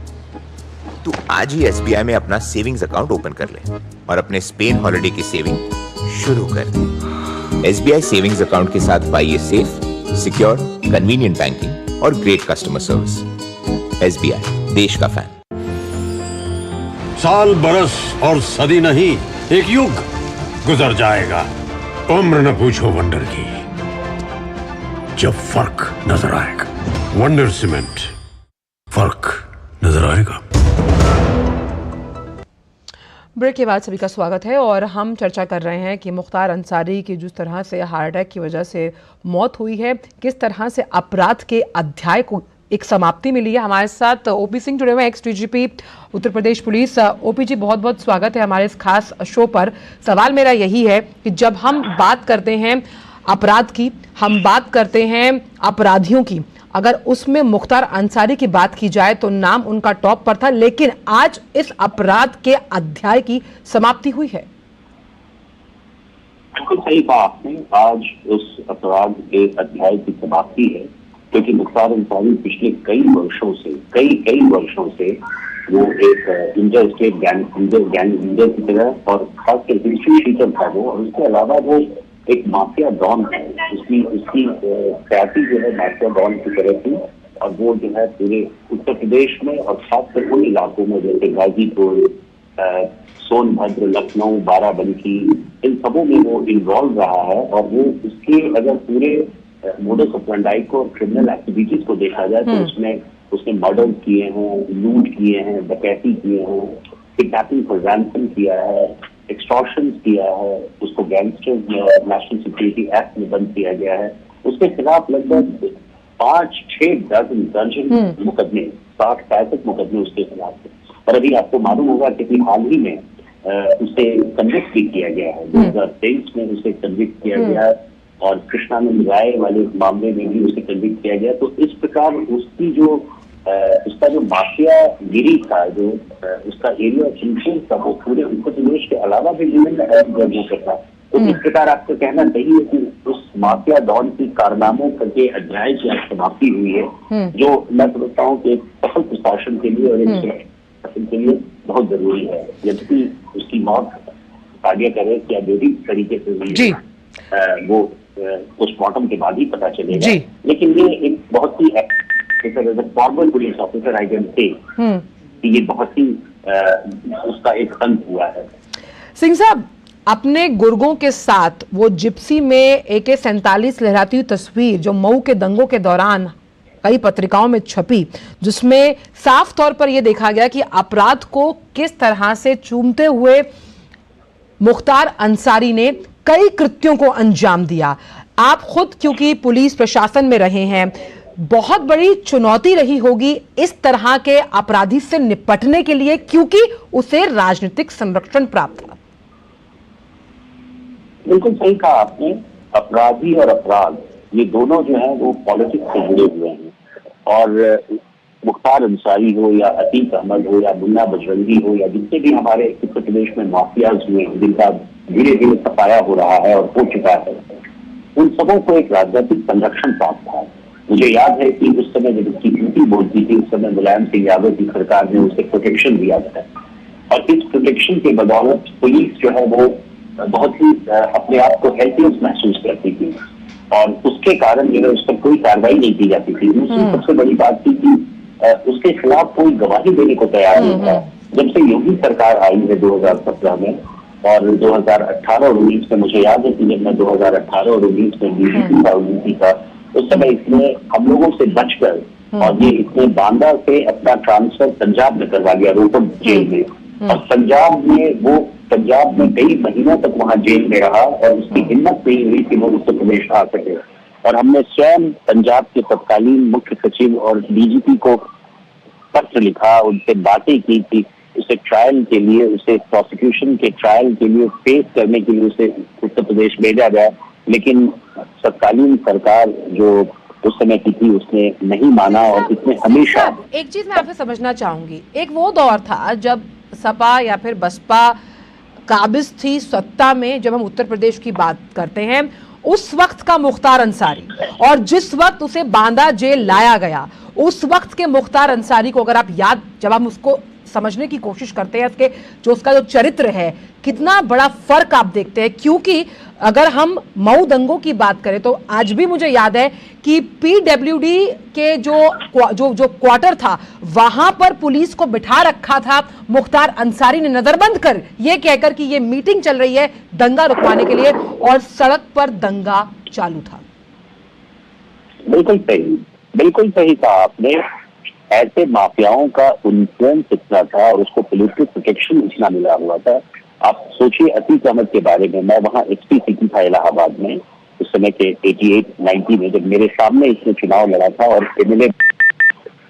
[SPEAKER 9] तू आज ही एसबीआई में अपना सेविंग्स अकाउंट ओपन कर ले और अपने स्पेन हॉलिडे की सेविंग शुरू कर। एसबीआई सेविंग्स अकाउंट के साथ पाइए सेफ, सिक्योर, कन्वीनियंट बैंकिंग और ग्रेट कस्टमर सर्विस। एसबीआई, देश का फैन।
[SPEAKER 2] साल, बरस और सदी नहीं, एक युग गुजर जाएगा, उम्र न पूछो वंडर की, जब फर्क नजर आएगा। वंडर सीमेंट, फर्क नजर आएगा।
[SPEAKER 1] ब्रेक के बाद सभी का स्वागत है और हम चर्चा कर रहे हैं कि मुख्तार अंसारी की जिस तरह से हार्ट अटैक की वजह से मौत हुई है, किस तरह से अपराध के अध्याय को एक समाप्ति मिली है। हमारे साथ ओपी सिंह जुड़े हुए हैं, x DGP Uttar Pradesh police. OP जी, बहुत बहुत स्वागत है हमारे इस खास शो पर। सवाल मेरा यही है कि जब हम बात करते हैं अपराध की, हम बात करते हैं अपराधियों की, अगर उसमें मुख्तार अंसारी की बात की जाए तो नाम उनका टॉप पर था, लेकिन आज इस अपराध के अध्याय की समाप्ति हुई है।
[SPEAKER 10] बिल्कुल सही कहा आपने, आज उस अपराध के अध्याय की समाप्ति है, क्योंकि मुख्तार अंसारी पिछले कई वर्षों से वो एक इंटर गैंग की तरह और खासकर हिस्ट्री शीटर था वो, और उसके अलावा वो एक माफिया डॉन है। उसकी ख्याति जो है माफिया डॉन की तरह थी। और वो जो है पूरे उत्तर प्रदेश में और खासकर उन इलाकों में जैसे गाजीपुर, सोनभद्र, लखनऊ, बाराबंकी, इन सबों में वो इन्वॉल्व रहा है। और वो उसके अगर पूरे मोडस ऑपरेंडाई को, क्रिमिनल एक्टिविटीज को देखा जाए तो उसने मर्डर किए हैं, लूट किए हैं, डकैती किए हैं, किडनैपिंग फॉर रैंसम किया है, एक्सटॉर्शन किया है, उसको गैंगस्टर्स नेशनल सिक्योरिटी एक्ट में बंद किया गया है। उसके खिलाफ लगभग 5-6 दर्जन मुकदमे, 60-65 मुकदमे उसके खिलाफ थे। और अभी आपको मालूम होगा कि हाल ही में उसे कन्विक्ट भी किया गया है, 2023 में उसे कन्विक्ट किया गया है, और कृष्णानंद राय वाले मामले में भी उसे कन्विक्ट किया गया। तो इस प्रकार उसका जो माफिया गिरी था, जो उसका एरिया ऑफ इन्फ्लुएंस था, वो पूरे उत्तर प्रदेश के अलावा भी विभिन्न राज्यों में था। तो इस प्रकार आपको कहना सही है कि उस माफिया डॉन की कारनामों के अध्याय की आज समाप्ति हुई है, जो मैं समझता हूँ कि एक सफल प्रशासन के लिए और एक प्रशासन के लिए बहुत जरूरी है। यद्यपि उसकी मौत कार्डियक अरेस्ट या जो भी तरीके से हुई है वो पोस्टमार्टम के बाद ही पता चलेगा। लेकिन ये एक बहुत ही formal police officer I can say कि ये बहुत ही उसका एक अंत हुआ है।
[SPEAKER 1] सिंह साहब, अपने गुर्गों के साथ वो जिप्सी में AK-47 लहराती हुई तस्वीर जो मऊ के दंगों के दौरान कई पत्रिकाओं में छपी, जिसमें साफ तौर पर यह देखा गया कि अपराध को किस तरह से चूमते हुए मुख्तार अंसारी ने कई कृत्यों को अंजाम दिया। आप खुद क्योंकि पुलिस प्रशासन में रहे हैं, बहुत बड़ी चुनौती रही होगी इस तरह के अपराधी से निपटने के लिए, क्योंकि उसे राजनीतिक संरक्षण प्राप्त था।
[SPEAKER 10] बिल्कुल सही कहा आपने। अपराधी और अपराध ये दोनों जो है वो पॉलिटिक्स से जुड़े हुए हैं। और मुख्तार अंसारी हो या अतीक अहमद हो या मुन्ना बजरंगी हो या जितने भी हमारे उत्तर प्रदेश में माफियाज हुए हैं, जिनका धीरे धीरे सफाया हो रहा है और हो चुका है, उन सबों को एक राजनीतिक संरक्षण प्राप्त था। मुझे याद है कि उस समय जब उसकी ड्यूटी बोलती थी, उस समय मुलायम सिंह यादव की सरकार ने उसे प्रोटेक्शन दिया था। और इस प्रोटेक्शन के बदौलत पुलिस जो है वो बहुत ही अपने आप को हेल्पलेस महसूस करती थी और उसके कारण जो है उस पर कोई कार्रवाई नहीं की जाती थी। दूसरी सबसे बड़ी बात थी कि उसके खिलाफ कोई गवाही देने को तैयार नहीं था। जब से योगी सरकार आई है 2017 में और 2018 और 19 में, मुझे याद है कि जब मैं 2018 और 19 में डीजीपी था यूपी का, उस समय इसने हम लोगों से बचकर और ये इसने बांदा से अपना ट्रांसफर पंजाब में करवा लिया, रोहतक जेल में। और पंजाब में कई महीनों तक वहां जेल में रहा और उसकी हिम्मत नहीं हुई कि वो उत्तर प्रदेश आ सके। और हमने स्वयं पंजाब के तत्कालीन मुख्य सचिव और डीजीपी को पत्र लिखा, उनसे बातें की कि उसे ट्रायल के लिए, उसे प्रोसिक्यूशन के ट्रायल के लिए फेस करने के लिए उसे उत्तर प्रदेश भेजा जाए। लेकिन तत्कालीन सरकार जो उस समय की थी उसने नहीं माना और इसने हमेशा।
[SPEAKER 1] एक चीज मैं आपसे समझना चाहूंगी, एक वो दौर था जब सपा या फिर बसपा काबिज थी सत्ता में, जब हम उत्तर प्रदेश की बात करते हैं, उस वक्त का मुख्तार अंसारी और जिस वक्त उसे बांदा जेल लाया गया, उस वक्त के मुख्तार अंसारी को अगर आप याद, जब हम उसको समझने की कोशिश करते हैं, उसके जो उसका जो चरित्र है, कितना बड़ा फर्क आप देखते हैं। क्योंकि अगर हम मऊ दंगों की बात करें तो आज भी मुझे याद है कि PWD के जो क्वार्टर था, वहां पर पुलिस को बिठा रखा था मुख्तार अंसारी ने, नजरबंद कर ये कहकर कि ये मीटिंग चल रही है दंगा रुकवाने के लिए, और सड़क पर दंगा चालू था।
[SPEAKER 10] बिल्कुल सही कहा आपने। ऐसे माफियाओं का इन्फ्लुएंस इतना था और उसको पॉलिटिकल प्रोटेक्शन इतना मिला हुआ था। आप सोचिए अतीक अहमद के बारे में, मैं वहाँ SP सिटी था इलाहाबाद में उस समय के 88-90 में, जब मेरे सामने इसने चुनाव लड़ा था और MLA,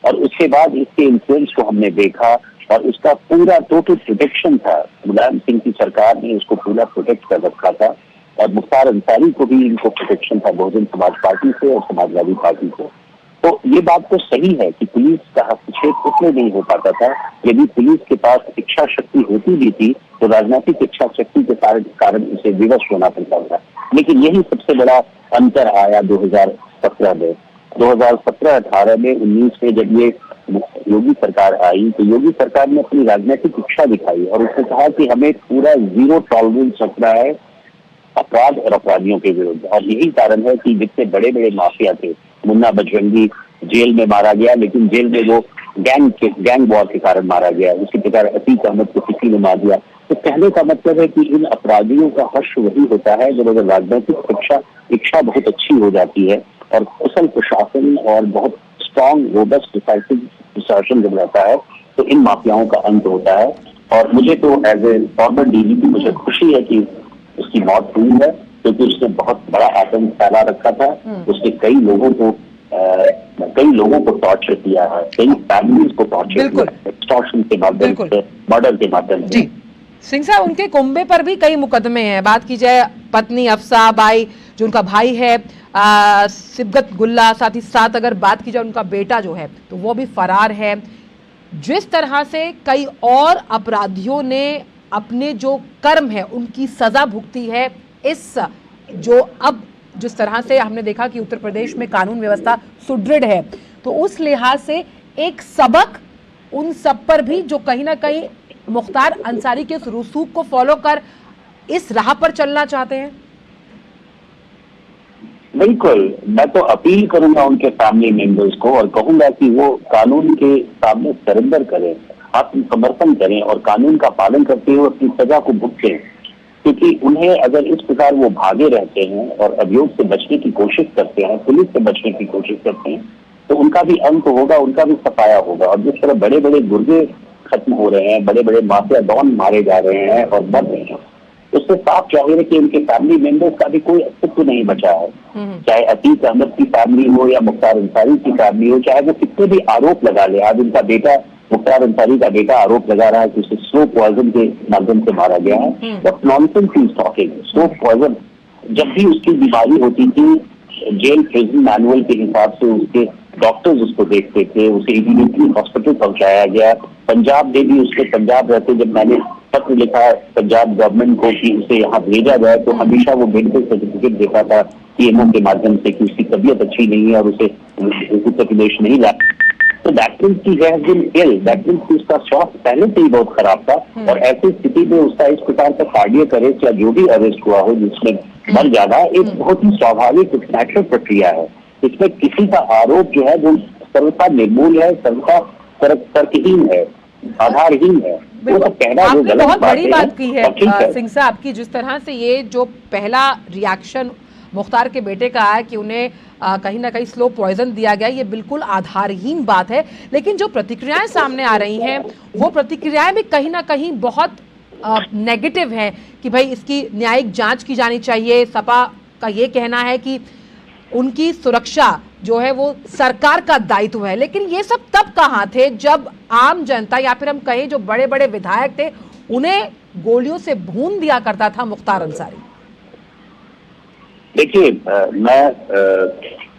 [SPEAKER 10] और उसके बाद इसके इन्फ्लुएंस को हमने देखा और उसका पूरा टोटल प्रोटेक्शन था। मुलायम सिंह की सरकार ने उसको पूरा प्रोटेक्ट कर रखा था और मुख्तार अंसारी को भी इनको प्रोटेक्शन था बहुजन समाज पार्टी से और समाजवादी पार्टी से। तो ये बात तो सही है कि पुलिस का हस्तक्षेप उसमें नहीं हो पाता था। यदि पुलिस के पास इच्छा शक्ति होती भी थी तो राजनीतिक इच्छा शक्ति के कारण उसे विवश होना पड़ता था। लेकिन यही सबसे बड़ा अंतर आया 2017 में। 2017-18 में 19 में जब ये योगी सरकार आई तो योगी सरकार ने अपनी राजनीतिक इच्छा दिखाई और उसने कहा कि हमें पूरा जीरो टॉलरेंस रखना है अपराध और अपराधियों के विरुद्ध। और यही कारण है कि जितने बड़े बड़े माफिया थे, मुन्ना बजरंगी, जेल में मारा गया, लेकिन जेल में वो गैंग वॉर के कारण मारा गया। उसके प्रकार अतीक अहमद को किसी ने मार दिया। तो कहने का मतलब है कि इन अपराधियों का हर्ष वही होता है जब अगर राजनीतिक इच्छा बहुत अच्छी हो जाती है और कुशल प्रशासन और बहुत स्ट्रॉन्ग रोबस्ट डिसाइसिव प्रशासन जब रहता है तो इन माफियाओं का अंत होता है। और मुझे तो एज ए फॉर्मर डीजीपी मुझे खुशी है कि उसकी मौत हुई है, क्योंकि उसने बहुत बड़ा आतंक फैला रखा था। उसने कई लोगों को टॉर्चर किया है, कई फैमिलीज को टॉर्चर किया है, एक्सटॉर्शन के माध्यम से, मर्डर के माध्यम से।
[SPEAKER 1] सिंह साहब, उनके कुंबे पर भी कई मुकदमे हैं। बात की जाए पत्नी अफसा बाई, जो उनका भाई है सिबगत गुल्ला, साथ ही साथ अगर बात की जाए उनका बेटा जो है तो वो भी फरार है। जिस तरह से कई और अपराधियों ने अपने जो कर्म है उनकी सजा भुगती है, इस जो अब जिस तरह से हमने देखा कि उत्तर प्रदेश में कानून व्यवस्था सुदृढ़ है, तो उस लिहाज से एक सबक उन सब पर भी जो कहीं ना कहीं मुख्तार अंसारी के उस रसूख को फॉलो कर इस राह पर चलना चाहते हैं।
[SPEAKER 10] बिल्कुल, मैं तो अपील करूंगा उनके फैमिली मेंबर्स को और कहूंगा कि वो कानून के सामने सरेंडर करें, आत्मसमर्पण करें और कानून का पालन करते हुए अपनी सजा को भुगतें। क्योंकि उन्हें अगर इस प्रकार वो भागे रहते हैं और अभियोग से बचने की कोशिश करते हैं, पुलिस से बचने की कोशिश करते हैं, तो उनका भी अंत होगा, उनका भी सफाया होगा। और जिस तरह बड़े बड़े गुर्गे खत्म हो रहे हैं, बड़े बड़े माफिया डॉन मारे जा रहे हैं और मर रहे हैं, उससे साफ जाहिर है कि उनके फैमिली मेंबर्स का भी कोई अस्तित्व नहीं बचा है। चाहे अतीक अहमद की फैमिली हो या मुख्तार अंसारी की फैमिली हो, चाहे वो कितने भी आरोप लगा ले। आज उनका बेटा, मुख्तार अंसारी का बेटा आरोप लगा रहा है कि उसे स्लो पॉइजन के माध्यम से मारा गया है। But nonsense he is talking. Slow poison, जब भी उसकी बीमारी होती थी, जेल प्रिजन मैनुअल के हिसाब से उसके डॉक्टर्स उसको देखते थे, उसे इमीडिएटली हॉस्पिटल पहुंचाया गया। पंजाब में भी उसके पंजाब रहते, जब मैंने पत्र लिखा पंजाब गवर्नमेंट को कि उसे यहाँ भेजा जाए, तो हमेशा वो मेडिकल सर्टिफिकेट देता था पीएमओ के माध्यम से कि उसकी तबीयत अच्छी नहीं है और उसे उत्तर प्रदेश नहीं ला। तो दैट मीन्स की has been ill, that means की उसका स्वास्थ्य पहले से ही बहुत खराब था। और ऐसी स्थिति में उसका इस प्रकार का कार्डियक अरेस्ट या जो भी अरेस्ट हुआ हो जिसमें मर जाना, एक बहुत ही स्वाभाविक नेचुरल प्रक्रिया है। इसमें किसी का आरोप जो है वो सर्वथा निर्मूल है, सर्वथा तर्कहीन है, आधारहीन है। वो सब कहना जो गलत
[SPEAKER 1] बहुत बड़ी
[SPEAKER 10] बात
[SPEAKER 1] बात की है सिंह साहब की, जिस तरह से ये जो पहला रिएक्शन मुख्तार के बेटे का है कि उन्हें कहीं ना कहीं स्लो पॉइजन दिया गया, ये बिल्कुल आधारहीन बात है। लेकिन जो प्रतिक्रियाएं सामने आ रही हैं वो प्रतिक्रियाएं भी कहीं ना कहीं बहुत नेगेटिव है कि भाई इसकी न्यायिक जांच की जानी चाहिए। सपा का ये कहना है कि उनकी सुरक्षा जो है वो सरकार का दायित्व है। लेकिन ये सब तब कहाँ थे जब आम जनता या फिर हम कहें जो बड़े बड़े विधायक थे उन्हें गोलियों से भून दिया करता था मुख्तार अंसारी।
[SPEAKER 10] देखिए,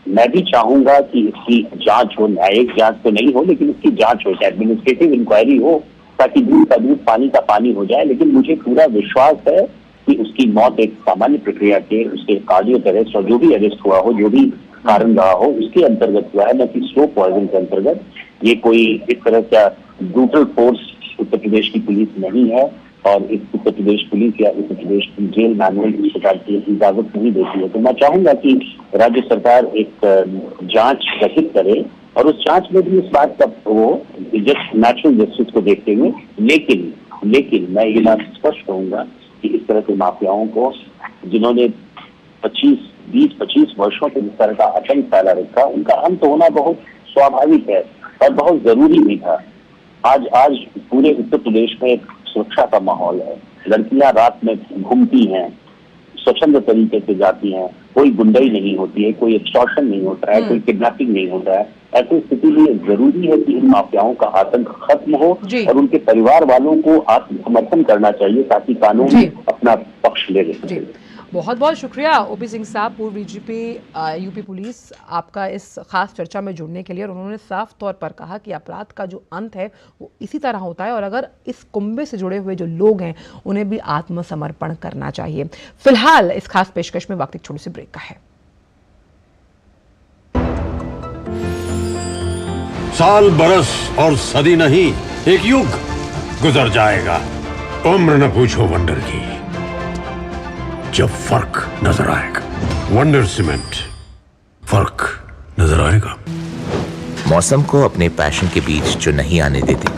[SPEAKER 10] मैं भी चाहूंगा कि इसकी जांच हो, न्यायिक जांच तो नहीं हो लेकिन इसकी जांच हो, एडमिनिस्ट्रेटिव इंक्वायरी हो, ताकि दूध का दूध पानी का पानी हो जाए। लेकिन मुझे पूरा विश्वास है कि उसकी मौत एक सामान्य प्रक्रिया के, उसके कार्डियक अरेस्ट और जो भी अरेस्ट हुआ हो, जो भी कारण रहा हो, उसके अंतर्गत हुआ है, न कि स्लो पॉइजन के अंतर्गत। ये कोई इस तरह का ब्रूटल फोर्स उत्तर प्रदेश की पुलिस नहीं है और इस उत्तर प्रदेश पुलिस या उत्तर प्रदेश की जेल मैनुअल इस प्रकार की इजाजत नहीं देती है। तो मैं चाहूंगा कि राज्य सरकार एक जांच गठित करे और उस जांच में भी इस बात का वो नेचुरल जस्टिस को देखते हुए, लेकिन मैं ये बात स्पष्ट कहूंगा कि इस तरह के माफियाओं को जिन्होंने 20-25 वर्षों से इस तरह का आतंक फैला रखा, उनका अंत होना बहुत स्वाभाविक है और बहुत जरूरी भी था। आज पूरे उत्तर प्रदेश में एक सुरक्षा का माहौल है। लड़कियां रात में घूमती हैं, स्वच्छंद तरीके से जाती हैं, कोई गुंडाई नहीं होती है, कोई एक्सटॉर्शन नहीं होता है, कोई किडनैपिंग नहीं होता है। ऐसी स्थिति में जरूरी है कि इन माफियाओं का आतंक खत्म हो और उनके परिवार वालों को आत्मसमर्पण करना चाहिए ताकि कानून अपना पक्ष ले ले।
[SPEAKER 1] बहुत बहुत शुक्रिया ओपी सिंह साहब, पूर्व डीजीपी यूपी पुलिस, आपका इस खास चर्चा में जुड़ने के लिए। और उन्होंने साफ तौर पर कहा कि अपराध का जो अंत है वो इसी तरह होता है और अगर इस कुंबे से जुड़े हुए जो लोग हैं उन्हें भी आत्मसमर्पण करना चाहिए। फिलहाल इस खास पेशकश में वक्त एक छोटी सी ब्रेक का है।
[SPEAKER 2] साल, बरस और सदी नहीं, एक युग गुजर जाएगा। उम्र न पूछो वंडर की, जब फर्क नजर आएगा। वंडर सीमेंट, फर्क नजर आएगा।
[SPEAKER 9] मौसम को अपने पैशन के बीच जो नहीं आने देते,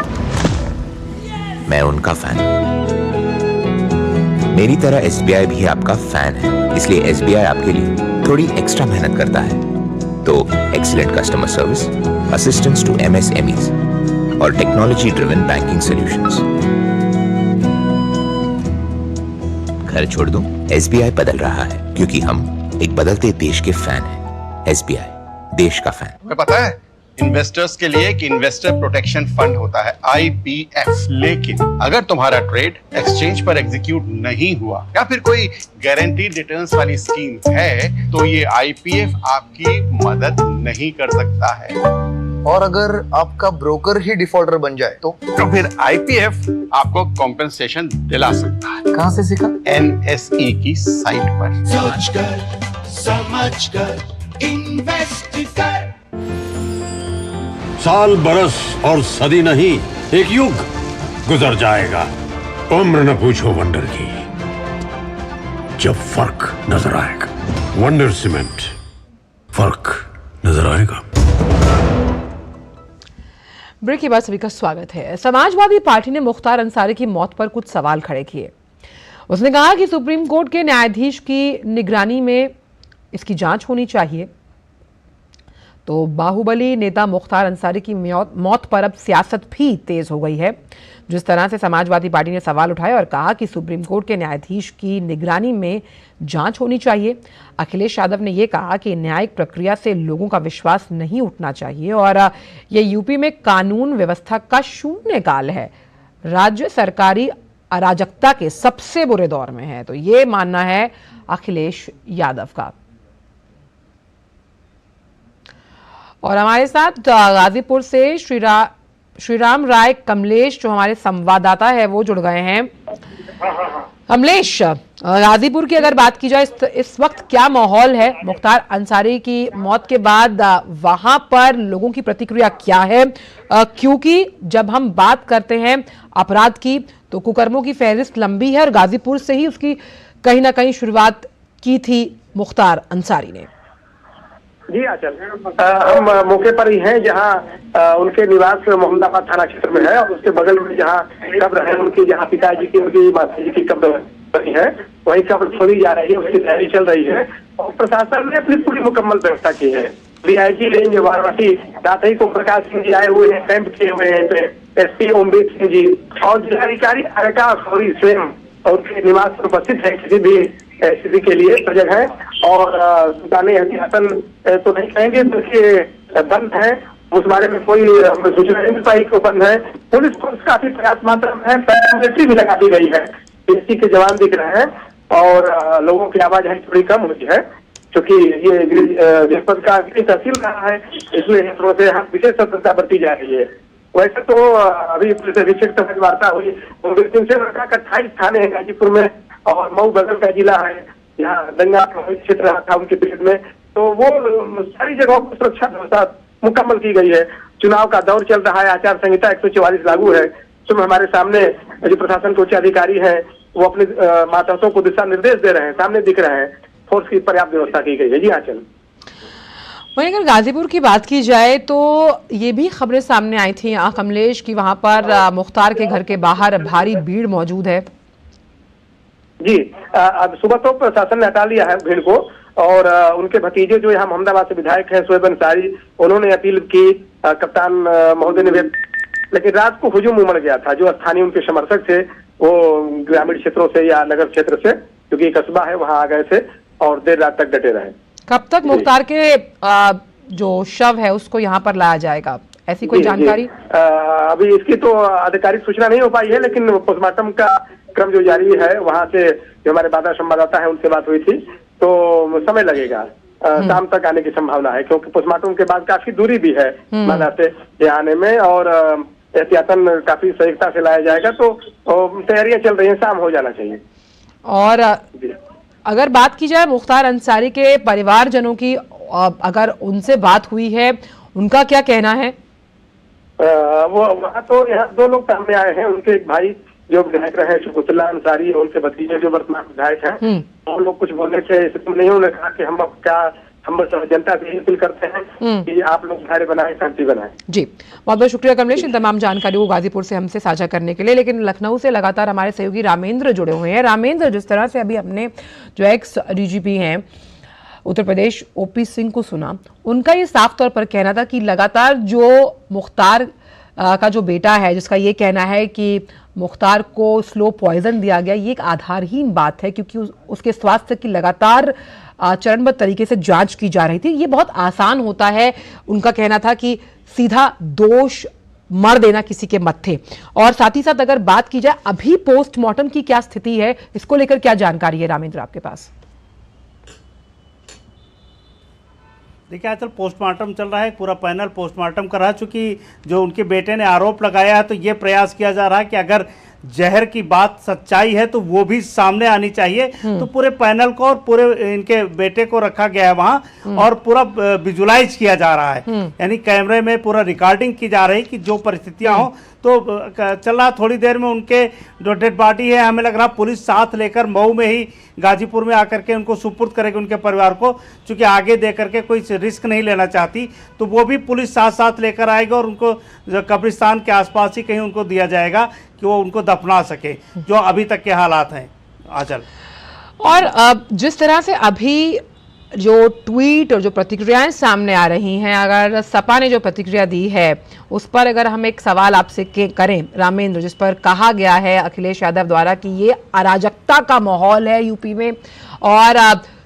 [SPEAKER 9] मैं उनका फैन हूं। मेरी तरह SBI भी आपका फैन है, इसलिए SBI आपके लिए थोड़ी एक्स्ट्रा मेहनत करता है। तो excellent customer service, assistance to MSMEs और टेक्नोलॉजी ड्रिवन बैंकिंग सॉल्यूशंस। घर छोड़ दूं, SBI बदल रहा है क्योंकि हम एक बदलते देश के फैन हैं। SBI, देश का फैन।
[SPEAKER 11] तुम्हें पता है इन्वेस्टर्स के लिए एक इन्वेस्टर प्रोटेक्शन फंड होता है IPF, लेकिन अगर तुम्हारा ट्रेड एक्सचेंज पर एग्जीक्यूट नहीं हुआ या फिर कोई गारंटीड रिटर्न्स वाली स्कीम है तो ये IPF आपकी मदद नहीं कर सकता है।
[SPEAKER 12] और अगर आपका ब्रोकर ही डिफॉल्टर बन जाए तो
[SPEAKER 11] फिर IPF आपको कॉम्पेंसेशन दिला सकता है।
[SPEAKER 12] कहां से सीखा?
[SPEAKER 11] NSE की साइट पर।
[SPEAKER 13] सोच कर, समझ कर, इन्वेस्ट कर।
[SPEAKER 2] साल, बरस और सदी नहीं, एक युग गुजर जाएगा। उम्र न पूछो वंडर की, जब फर्क नजर आएगा। वंडर सीमेंट, फर्क नजर आएगा।
[SPEAKER 1] ब्रेक के बाद सभी का स्वागत है। समाजवादी पार्टी ने मुख्तार अंसारी की मौत पर कुछ सवाल खड़े किए। उसने कहा कि सुप्रीम कोर्ट के न्यायाधीश की निगरानी में इसकी जांच होनी चाहिए। तो बाहुबली नेता मुख्तार अंसारी की मौत पर अब सियासत भी तेज हो गई है। जिस तरह से समाजवादी पार्टी ने सवाल उठाए और कहा कि सुप्रीम कोर्ट के न्यायाधीश की निगरानी में जांच होनी चाहिए। अखिलेश यादव ने यह कहा कि न्यायिक प्रक्रिया से लोगों का विश्वास नहीं उठना चाहिए और ये यूपी में कानून व्यवस्था का शून्यकाल है। राज्य सरकारी अराजकता के सबसे बुरे दौर में है। तो ये मानना है अखिलेश यादव का। और हमारे साथ गाजीपुर से श्रीराम राय कमलेश जो हमारे संवाददाता है वो जुड़ गए हैं। कमलेश, गाजीपुर की अगर बात की जाए इस वक्त क्या माहौल है मुख्तार अंसारी की मौत के बाद? वहां पर लोगों की प्रतिक्रिया क्या है? क्योंकि जब हम बात करते हैं अपराध की तो कुकर्मों की फहरिस्त लंबी है और गाजीपुर से ही उसकी कहीं ना कहीं शुरुआत की थी मुख्तार अंसारी ने।
[SPEAKER 3] जी आचल, हम मौके पर ही हैं जहां उनके निवास मोहम्मदाबाद थाना क्षेत्र में है और उसके बगल में जहां कब्र है उनकी, जहां पिताजी की, उनकी माता जी की कब्र है, वही कब्र खोदी जा रही है, उसकी तैयारी चल रही है और प्रशासन ने अपनी पूरी मुकम्मल व्यवस्था की है। DIG रेंज वाराणसी साथ ही को प्रकाश सिंह जी आए हुए हैं, कैंप किए हुए हैं, SP ओमवीर सिंह जी और जिलाधिकारी आकाश गौरी स्वयं और उनके निवास पर उपस्थित है। किसी भी स्थिति के लिए सजग है और दुकानें एहतियातन तो नहीं कहेंगे बल्कि बंद है। उस बारे में कोई सूचना नहीं मिल पाई को बंद है। पुलिस फोर्स काफी प्रयास मात्रा में है, पैरामिलिट्री भी लगा दी गई है, PSC के जवान दिख रहे हैं और लोगों की आवाजाही थोड़ी कम हुई है क्योंकि ये जनपद का तहसील रहा है, इसलिए थोड़ा से यहाँ विशेष सतर्कता बरती जा रही है। वैसे तो अभी पुलिस अधीक्षक से वार्ता हुई, से 28 थाने हैं गाजीपुर में और मऊ बगल का जिला है, यहाँ दंगा प्रभावित क्षेत्र था उनके पीरियड में, तो वो सारी जगहों पर सुरक्षा व्यवस्था मुकम्मल की गई है। चुनाव का दौर चल रहा है, आचार संहिता 144 लागू है। तो हमारे सामने जो प्रशासन के उच्च अधिकारी हैं वो अपने मातहतों को दिशा निर्देश दे रहे हैं, सामने दिख रहे हैं। फोर्स की पर्याप्त व्यवस्था की गई है। जी हाँ चल।
[SPEAKER 1] वहीं अगर गाजीपुर की बात की जाए तो ये भी खबरें सामने आई थी कमलेश की वहां पर मुख्तार के घर के बाहर भारी भीड़ मौजूद है।
[SPEAKER 3] जी, अब सुबह तो प्रशासन ने हटा लिया है भीड़ को और उनके भतीजे जो यहाँ मोहम्मदाबाद से विधायक हैं शोएब अंसारी, उन्होंने अपील की कप्तान महोदय ने, लेकिन रात को हुजूम उमड़ गया था। जो स्थानीय उनके समर्थक थे वो ग्रामीण क्षेत्रों से या नगर क्षेत्र से, क्योंकि कस्बा है, वहां आ गए थे और देर रात तक डटे रहे। कब तक मुख्तार के जो शव है उसको यहाँ पर लाया जाएगा, ऐसी कोई जानकारी? अभी इसकी तो आधिकारिक सूचना नहीं हो पाई है, लेकिन पोस्टमार्टम का क्रम जो जारी है, वहां से जो हमारे बादा संवाददाता है उनसे बात हुई थी, तो समय लगेगा, शाम तक आने की संभावना है, क्योंकि पोस्टमार्टम के बाद काफी दूरी भी है बादा से ये आने में और एहतियातन काफी सजगता से लाया जाएगा। तो तैयारियां चल रही हैं, शाम हो जाना चाहिए। और अगर बात की जाए मुख्तार अंसारी के परिवारजनों की, अगर उनसे बात हुई है, उनका क्या कहना है? वो वहाँ तो यहाँ दो लोग सामने आए हैं, उनके एक भाई जो विधायक रहे शकुतुल्ला अंसारी और उनके भतीजे जो वर्तमान विधायक हैं, वो लोग कुछ बोलने से नहीं, उन्होंने कहा कि हम अब क्या
[SPEAKER 14] हम बस जनता से अपील करते हैं कि आप लोग धैर्य बनाएं, शांति बनाएं।
[SPEAKER 1] जी, बहुत बहुत शुक्रिया कमलेश इन तमाम जानकारी को गाजीपुर से हमसे साझा करने के लिए। लेकिन लखनऊ से लगातार हमारे सहयोगी रामेंद्र जुड़े हुए हैं। रामेंद्र, जिस तरह से अभी हमने जो एक्स डीजीपी हैं उत्तर प्रदेश ओपी सिंह को सुना, उनका ये साफ तौर पर कहना था कि लगातार जो मुख्तार का जो बेटा है, जिसका ये कहना है कि मुख्तार को स्लो पॉइजन दिया गया, ये एक आधारहीन बात है, क्योंकि उसके स्वास्थ्य की लगातार चरणबद्ध तरीके से जांच की जा रही थी। ये बहुत आसान होता है, उनका कहना था कि सीधा दोष मर देना किसी के मत्थे। और साथ ही साथ अगर बात की जाए अभी पोस्टमार्टम की क्या स्थिति है, इसको लेकर क्या जानकारी है रामेंद्र आपके पास?
[SPEAKER 5] देखिए, आजकल पोस्टमार्टम चल रहा है, पूरा पैनल पोस्टमार्टम कर रहा है। चूंकि जो उनके बेटे ने आरोप लगाया है, तो ये प्रयास किया जा रहा है कि अगर जहर की बात सच्चाई है तो वो भी सामने आनी चाहिए। तो पूरे पैनल को और पूरे इनके बेटे को रखा गया है वहां, और पूरा विजुलाइज किया जा रहा है, यानी कैमरे में पूरा रिकॉर्डिंग की जा रही कि जो परिस्थितियां हो। तो चल रहा, थोड़ी देर में उनके जो डेड बॉडी है, हमें लग रहा पुलिस साथ लेकर मऊ में ही गाजीपुर में आकर के उनको सुपुर्द करेगी उनके परिवार को, क्योंकि आगे दे करके कोई रिस्क नहीं लेना चाहती। तो वो भी पुलिस साथ साथ लेकर आएगा और उनको कब्रिस्तान के आसपास ही कहीं उनको दिया जाएगा कि वो उनको दफना सके, जो अभी तक के हालात हैं। आचल,
[SPEAKER 1] और जिस तरह से अभी जो ट्वीट और जो प्रतिक्रियाएं सामने आ रही हैं, अगर सपा ने जो प्रतिक्रिया दी है उस पर अगर हम एक सवाल आपसे करें रामेंद्र, जिस पर कहा गया है अखिलेश यादव द्वारा कि ये अराजकता का माहौल है यूपी में, और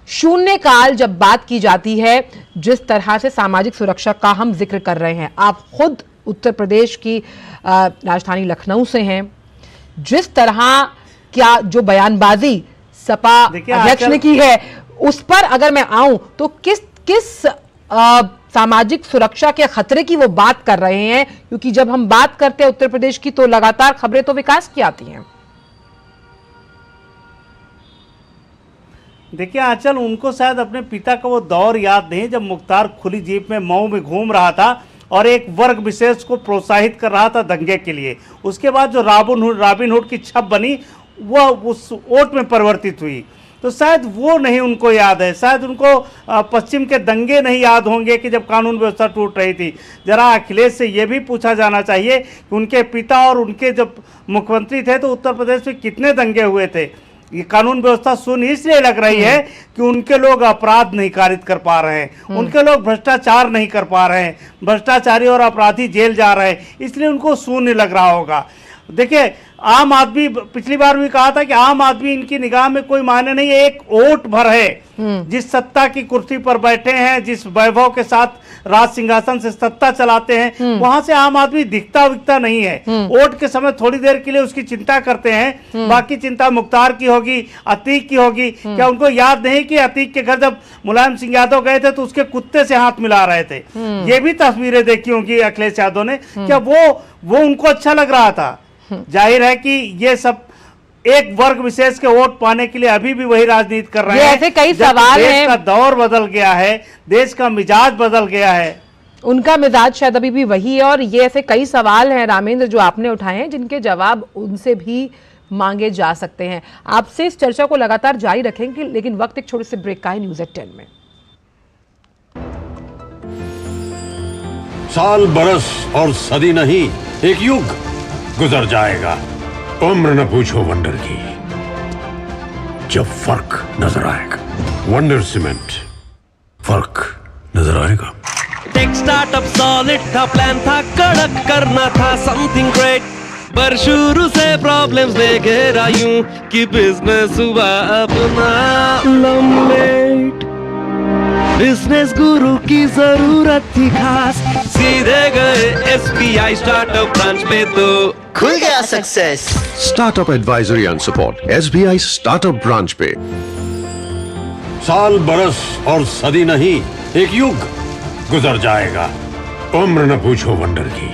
[SPEAKER 1] शून्यकाल जब बात की जाती है, जिस तरह से सामाजिक सुरक्षा का हम जिक्र कर रहे हैं, आप खुद उत्तर प्रदेश की राजधानी लखनऊ से हैं, जिस तरह क्या जो बयानबाजी सपा अध्यक्ष ने की है उस पर अगर मैं आऊं तो किस सामाजिक सुरक्षा के खतरे की वो बात कर रहे हैं? क्योंकि जब हम बात करते हैं उत्तर प्रदेश की तो लगातार खबरें तो विकास की आती हैं।
[SPEAKER 5] देखिए आंचल, उनको शायद अपने पिता का वो दौर याद नहीं जब मुख्तार खुली जीप में मऊ में घूम रहा था और एक वर्ग विशेष को प्रोत्साहित कर रहा था दंगे के लिए। उसके बाद जो रॉबिन हुड की छप बनी वह उस वोट में परिवर्तित हुई। तो शायद वो नहीं उनको याद है, शायद उनको पश्चिम के दंगे नहीं याद होंगे कि जब कानून व्यवस्था टूट रही थी। जरा अखिलेश से ये भी पूछा जाना चाहिए कि उनके पिता और उनके जब मुख्यमंत्री थे तो उत्तर प्रदेश में कितने दंगे हुए थे। ये कानून व्यवस्था सुन इसलिए लग रही है कि उनके लोग अपराध नहीं कारित कर पा रहे हैं, उनके लोग भ्रष्टाचार नहीं कर पा रहे हैं, भ्रष्टाचारी और अपराधी जेल जा रहे हैं, इसलिए उनको शून्य लग रहा होगा। देखिए, आम आदमी, पिछली बार भी कहा था कि आम आदमी इनकी निगाह में कोई मायने नहीं है, एक वोट भर है। जिस सत्ता की कुर्सी पर बैठे हैं, जिस वैभव के साथ राज सिंहासन से सत्ता चलाते हैं, वहां से आम आदमी दिखता विकता नहीं है। वोट के समय थोड़ी देर के लिए उसकी चिंता करते हैं, बाकी चिंता मुख्तार की होगी, अतीक की होगी। क्या उनको याद नहीं कि अतीक के घर जब मुलायम सिंह यादव गए थे तो उसके कुत्ते से हाथ मिला रहे थे? ये भी तस्वीरें देखी होंगी अखिलेश यादव ने। क्या वो उनको अच्छा लग रहा था? जाहिर है कि ये सब एक वर्ग विशेष के वोट पाने के लिए अभी भी वही राजनीति कर रहे हैं।
[SPEAKER 1] ऐसे कई सवाल हैं।
[SPEAKER 5] देश का दौर बदल गया है, देश का मिजाज बदल गया है,
[SPEAKER 1] उनका मिजाज शायद अभी भी वही है। और ये ऐसे कई सवाल हैं रामेंद्र जो आपने उठाए हैं, जिनके जवाब उनसे भी मांगे जा सकते हैं। आपसे इस चर्चा को लगातार जारी रखेंगे, लेकिन वक्त एक छोटे से ब्रेक का है न्यूज़ एट 10 में।
[SPEAKER 2] साल बरस और सदी नहीं, एक युग गुजर जाएगा। उम्र न पूछो वंडर की, जब फर्क नजर आएगा। वंडर सीमेंट, फर्क नजर आएगा।
[SPEAKER 15] टेक स्टार्टअप सॉलिड था, प्लान था कड़क, करना था समथिंग ग्रेट, पर शुरू से प्रॉब्लम्स ले घेरा यूं कि बिजनेस हुआ अपना लंबेट। बिजनेस गुरु की जरूरत थी खास, सीधे गए SBI स्टार्टअप ब्रांच पे तो
[SPEAKER 16] खुल गया success.
[SPEAKER 17] Startup advisory and support SBI startup branch पे।
[SPEAKER 2] साल बरस और सदी नहीं, एक युग गुजर जाएगा। उम्र न पूछो वंडर की,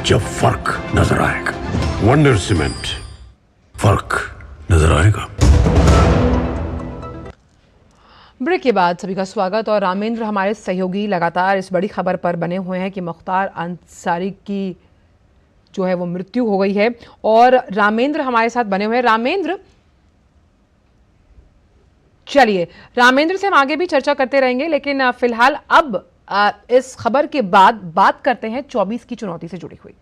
[SPEAKER 2] जब फर्क नजर आएगा। वंडर सीमेंट, फर्क नजर आएगा।
[SPEAKER 1] ब्रेक के बाद सभी का स्वागत। और रामेंद्र हमारे सहयोगी लगातार इस बड़ी खबर पर बने हुए हैं कि मुख्तार अंसारी की जो है वो मृत्यु हो गई है। और रामेंद्र हमारे साथ बने हुए हैं। रामेंद्र, चलिए, रामेंद्र से हम आगे भी चर्चा करते रहेंगे, लेकिन फिलहाल अब इस खबर के बाद बात करते हैं 24 की चुनौती से जुड़ी हुई।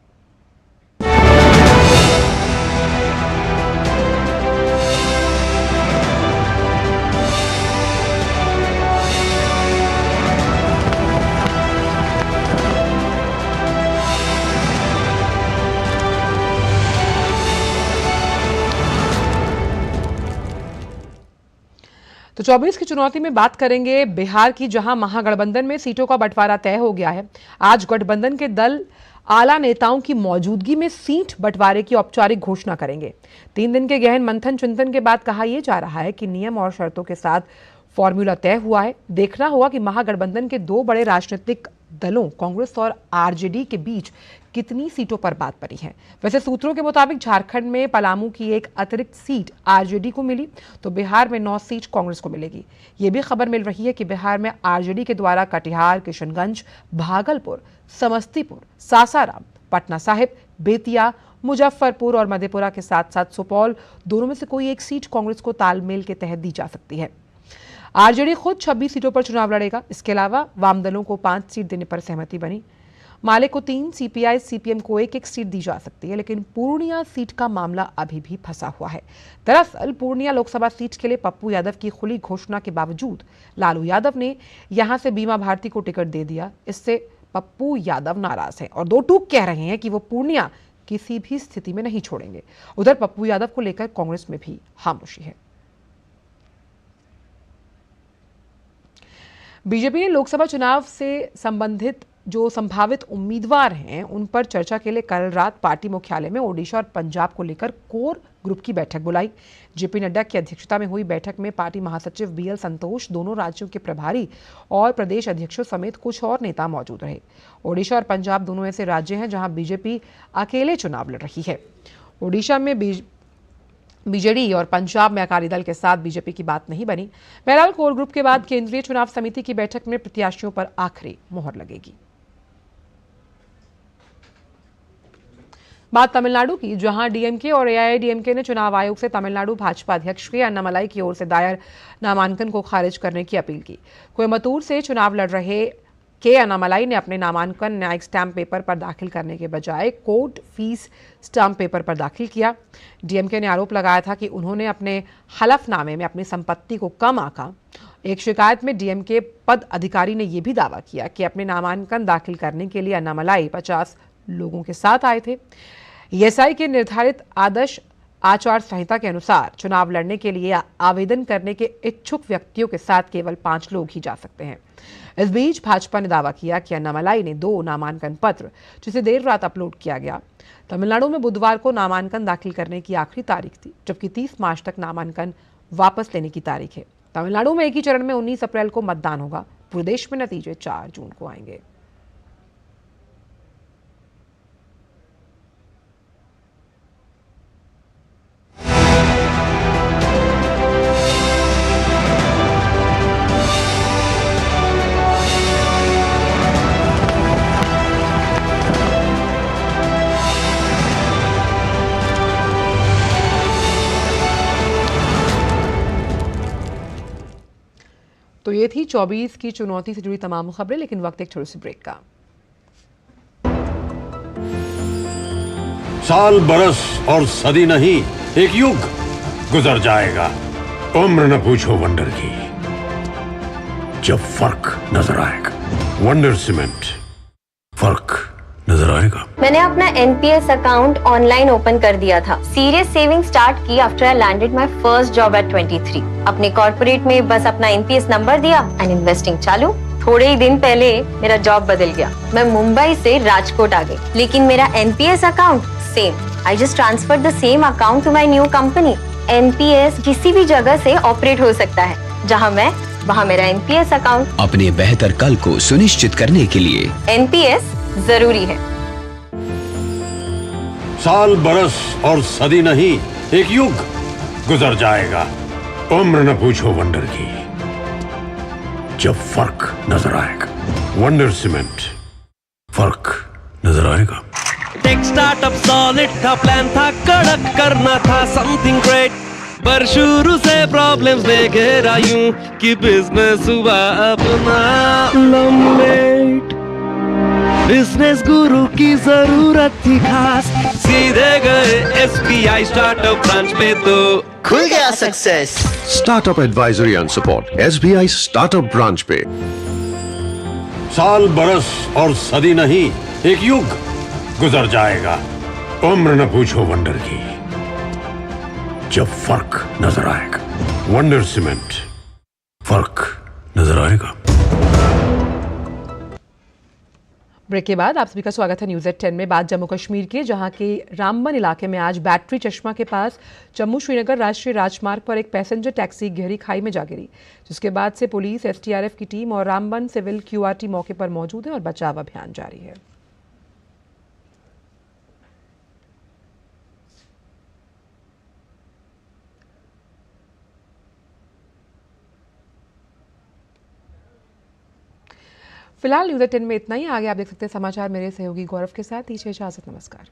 [SPEAKER 1] तो 24 की चुनौती में बात करेंगे बिहार की, जहां महागठबंधन में सीटों का बंटवारा तय हो गया है। आज गठबंधन के दल आला नेताओं की मौजूदगी में सीट बंटवारे की औपचारिक घोषणा करेंगे। 3 दिन के गहन मंथन चिंतन के बाद कहा यह जा रहा है कि नियम और शर्तों के साथ फॉर्मूला तय हुआ है। देखना होगा कि महागठबंधन के 2 बड़े राजनीतिक दलों कांग्रेस और आरजेडी के बीच कितनी सीटों पर बात पड़ी है। वैसे सूत्रों के मुताबिक झारखंड में पलामू की एक अतिरिक्त सीट आरजेडी को मिली, तो बिहार में 9 सीट कांग्रेस को मिलेगी। ये भी खबर मिल रही है कि बिहार में आरजेडी के द्वारा कटिहार, किशनगंज, भागलपुर, समस्तीपुर, सासाराम, पटना साहिब, बेतिया, मुजफ्फरपुर और मधेपुरा के साथ साथ सुपौल, दोनों में से कोई एक सीट कांग्रेस को तालमेल के तहत दी जा सकती है। आरजेडी खुद 26 सीटों पर चुनाव लड़ेगा। इसके अलावा वाम दलों को 5 सीट देने पर सहमति बनी। माले को 3, सीपीआई सीपीएम को 1-1 सीट दी जा सकती है, लेकिन पूर्णिया सीट का मामला अभी भी फंसा हुआ है। दरअसल पूर्णिया लोकसभा सीट के लिए पप्पू यादव की खुली घोषणा के बावजूद लालू यादव ने यहां से बीमा भारती को टिकट दे दिया। इससे पप्पू यादव नाराज हैं और 2 टूक कह रहे हैं कि वो पूर्णिया किसी भी स्थिति में नहीं छोड़ेंगे। उधर पप्पू यादव को लेकर कांग्रेस में भी खामोशी है। बीजेपी ने लोकसभा चुनाव से संबंधित जो संभावित उम्मीदवार हैं उन पर चर्चा के लिए कल रात पार्टी मुख्यालय में ओडिशा और पंजाब को लेकर कोर ग्रुप की बैठक बुलाई। जेपी नड्डा की अध्यक्षता में हुई बैठक में पार्टी महासचिव बीएल संतोष, दोनों राज्यों के प्रभारी और प्रदेश अध्यक्षों समेत कुछ और नेता मौजूद रहे। ओडिशा और पंजाब दोनों ऐसे राज्य हैं जहां बीजेपी अकेले चुनाव लड़ रही है। ओडिशा में बीजेडी और पंजाब में अकाली दल के साथ बीजेपी की बात नहीं बनी। बहरहाल कोर ग्रुप के बाद केंद्रीय चुनाव समिति की बैठक में प्रत्याशियों पर आखिरी मुहर लगेगी। बात तमिलनाडु की, जहां डीएमके और एआईएडीएमके ने चुनाव आयोग से तमिलनाडु भाजपा अध्यक्ष के अन्नामलाई की ओर से दायर नामांकन को खारिज करने की अपील की। कोयम्बटूर से चुनाव लड़ रहे के अन्नामलाई ने अपने नामांकन न्यायिक स्टैंप पेपर पर दाखिल करने के बजाय कोर्ट फीस स्टैंप पेपर पर दाखिल किया। डीएमके ने आरोप लगाया था कि उन्होंने अपने हलफनामे में अपनी संपत्ति को कम आंका। एक शिकायत में डीएमके पद अधिकारी ने यह भी दावा किया कि अपने नामांकन दाखिल करने के लिए अन्नामलाई 50 लोगों के साथ आए थे। ईएसआई के निर्धारित आदर्श आचार संहिता के अनुसार चुनाव लड़ने के लिए आवेदन करने के इच्छुक व्यक्तियों के साथ केवल 5 लोग ही जा सकते हैं। इस बीच भाजपा ने दावा किया कि अन्नामलाई ने 2 नामांकन पत्र, जिसे देर रात अपलोड किया गया। तमिलनाडु में बुधवार को नामांकन दाखिल करने की आखिरी तारीख थी, जबकि 30 मार्च तक नामांकन वापस लेने की तारीख है। तमिलनाडु में एक ही चरण में 19 अप्रैल को मतदान होगा। पूरे देश में नतीजे 4 जून को आएंगे। तो ये थी 24 की चुनौती से जुड़ी तमाम खबरें, लेकिन वक्त एक छोटे से ब्रेक का।
[SPEAKER 17] साल, बरस और सदी नहीं, एक युग गुजर जाएगा। उम्र न पूछो वंडर की, जब फर्क नजर आएगा। वंडर सीमेंट, फर्क नजर आएगा।
[SPEAKER 18] मैंने अपना एनपीएस अकाउंट ऑनलाइन ओपन कर दिया था। सीरियस सेविंग स्टार्ट की after I landed my first job eight 23। अपने कॉर्पोरेट में बस अपना एनपीएस नंबर दिया एंड इन्वेस्टिंग चालू। थोड़े ही दिन पहले मेरा जॉब बदल गया। मैं मुंबई से राजकोट आ गई, लेकिन मेरा NPS account same. I just transfer the same account to my new company. NPS किसी भी जगह से ऑपरेट हो सकता है। जहाँ मैं, वहाँ मेरा एनपीएस अकाउंट।
[SPEAKER 7] अपने बेहतर कल को सुनिश्चित करने के लिए
[SPEAKER 18] एनपीएस जरूरी है।
[SPEAKER 17] साल, बरस और सदी नहीं, एक युग गुजर जाएगा। उम्र न पूछो वंडर की, जब फर्क नजर आएगा। वंडर सीमेंट, फर्क नजर आएगा।
[SPEAKER 15] टेक स्टार्टअप सॉलिड था, प्लान था कड़क, करना था समथिंग ग्रेट। पर शुरू से प्रॉब्लम्स ने घेरा यूं कि बिजनेस हुआ अपना लम्बेट। बिजनेस गुरु की जरूरत थी खास, सीधे गए SBI स्टार्टअप ब्रांच पे तो
[SPEAKER 16] खुल गया success.
[SPEAKER 17] Startup advisory and support SBI startup branch पे। साल बरस और सदी नहीं, एक युग गुजर जाएगा। उम्र न पूछो वंडर की, जब फर्क नजर आएगा। वंडर सीमेंट, फर्क नजर आएगा।
[SPEAKER 1] ब्रेक के बाद आप सभी का स्वागत है न्यूज़ एट 10 में। बात जम्मू कश्मीर के, जहां के रामबन इलाके में आज बैटरी चश्मा के पास जम्मू श्रीनगर राष्ट्रीय राजमार्ग पर एक पैसेंजर टैक्सी गहरी खाई में जा गिरी, जिसके बाद से पुलिस, STRF की टीम और रामबन सिविल QRT मौके पर मौजूद है और बचाव अभियान जारी है। फिलहाल न्यूज़ एट 10 में इतना ही। आगे आप देख सकते हैं समाचार मेरे सहयोगी गौरव के साथ। दीजिए इजाजत, नमस्कार।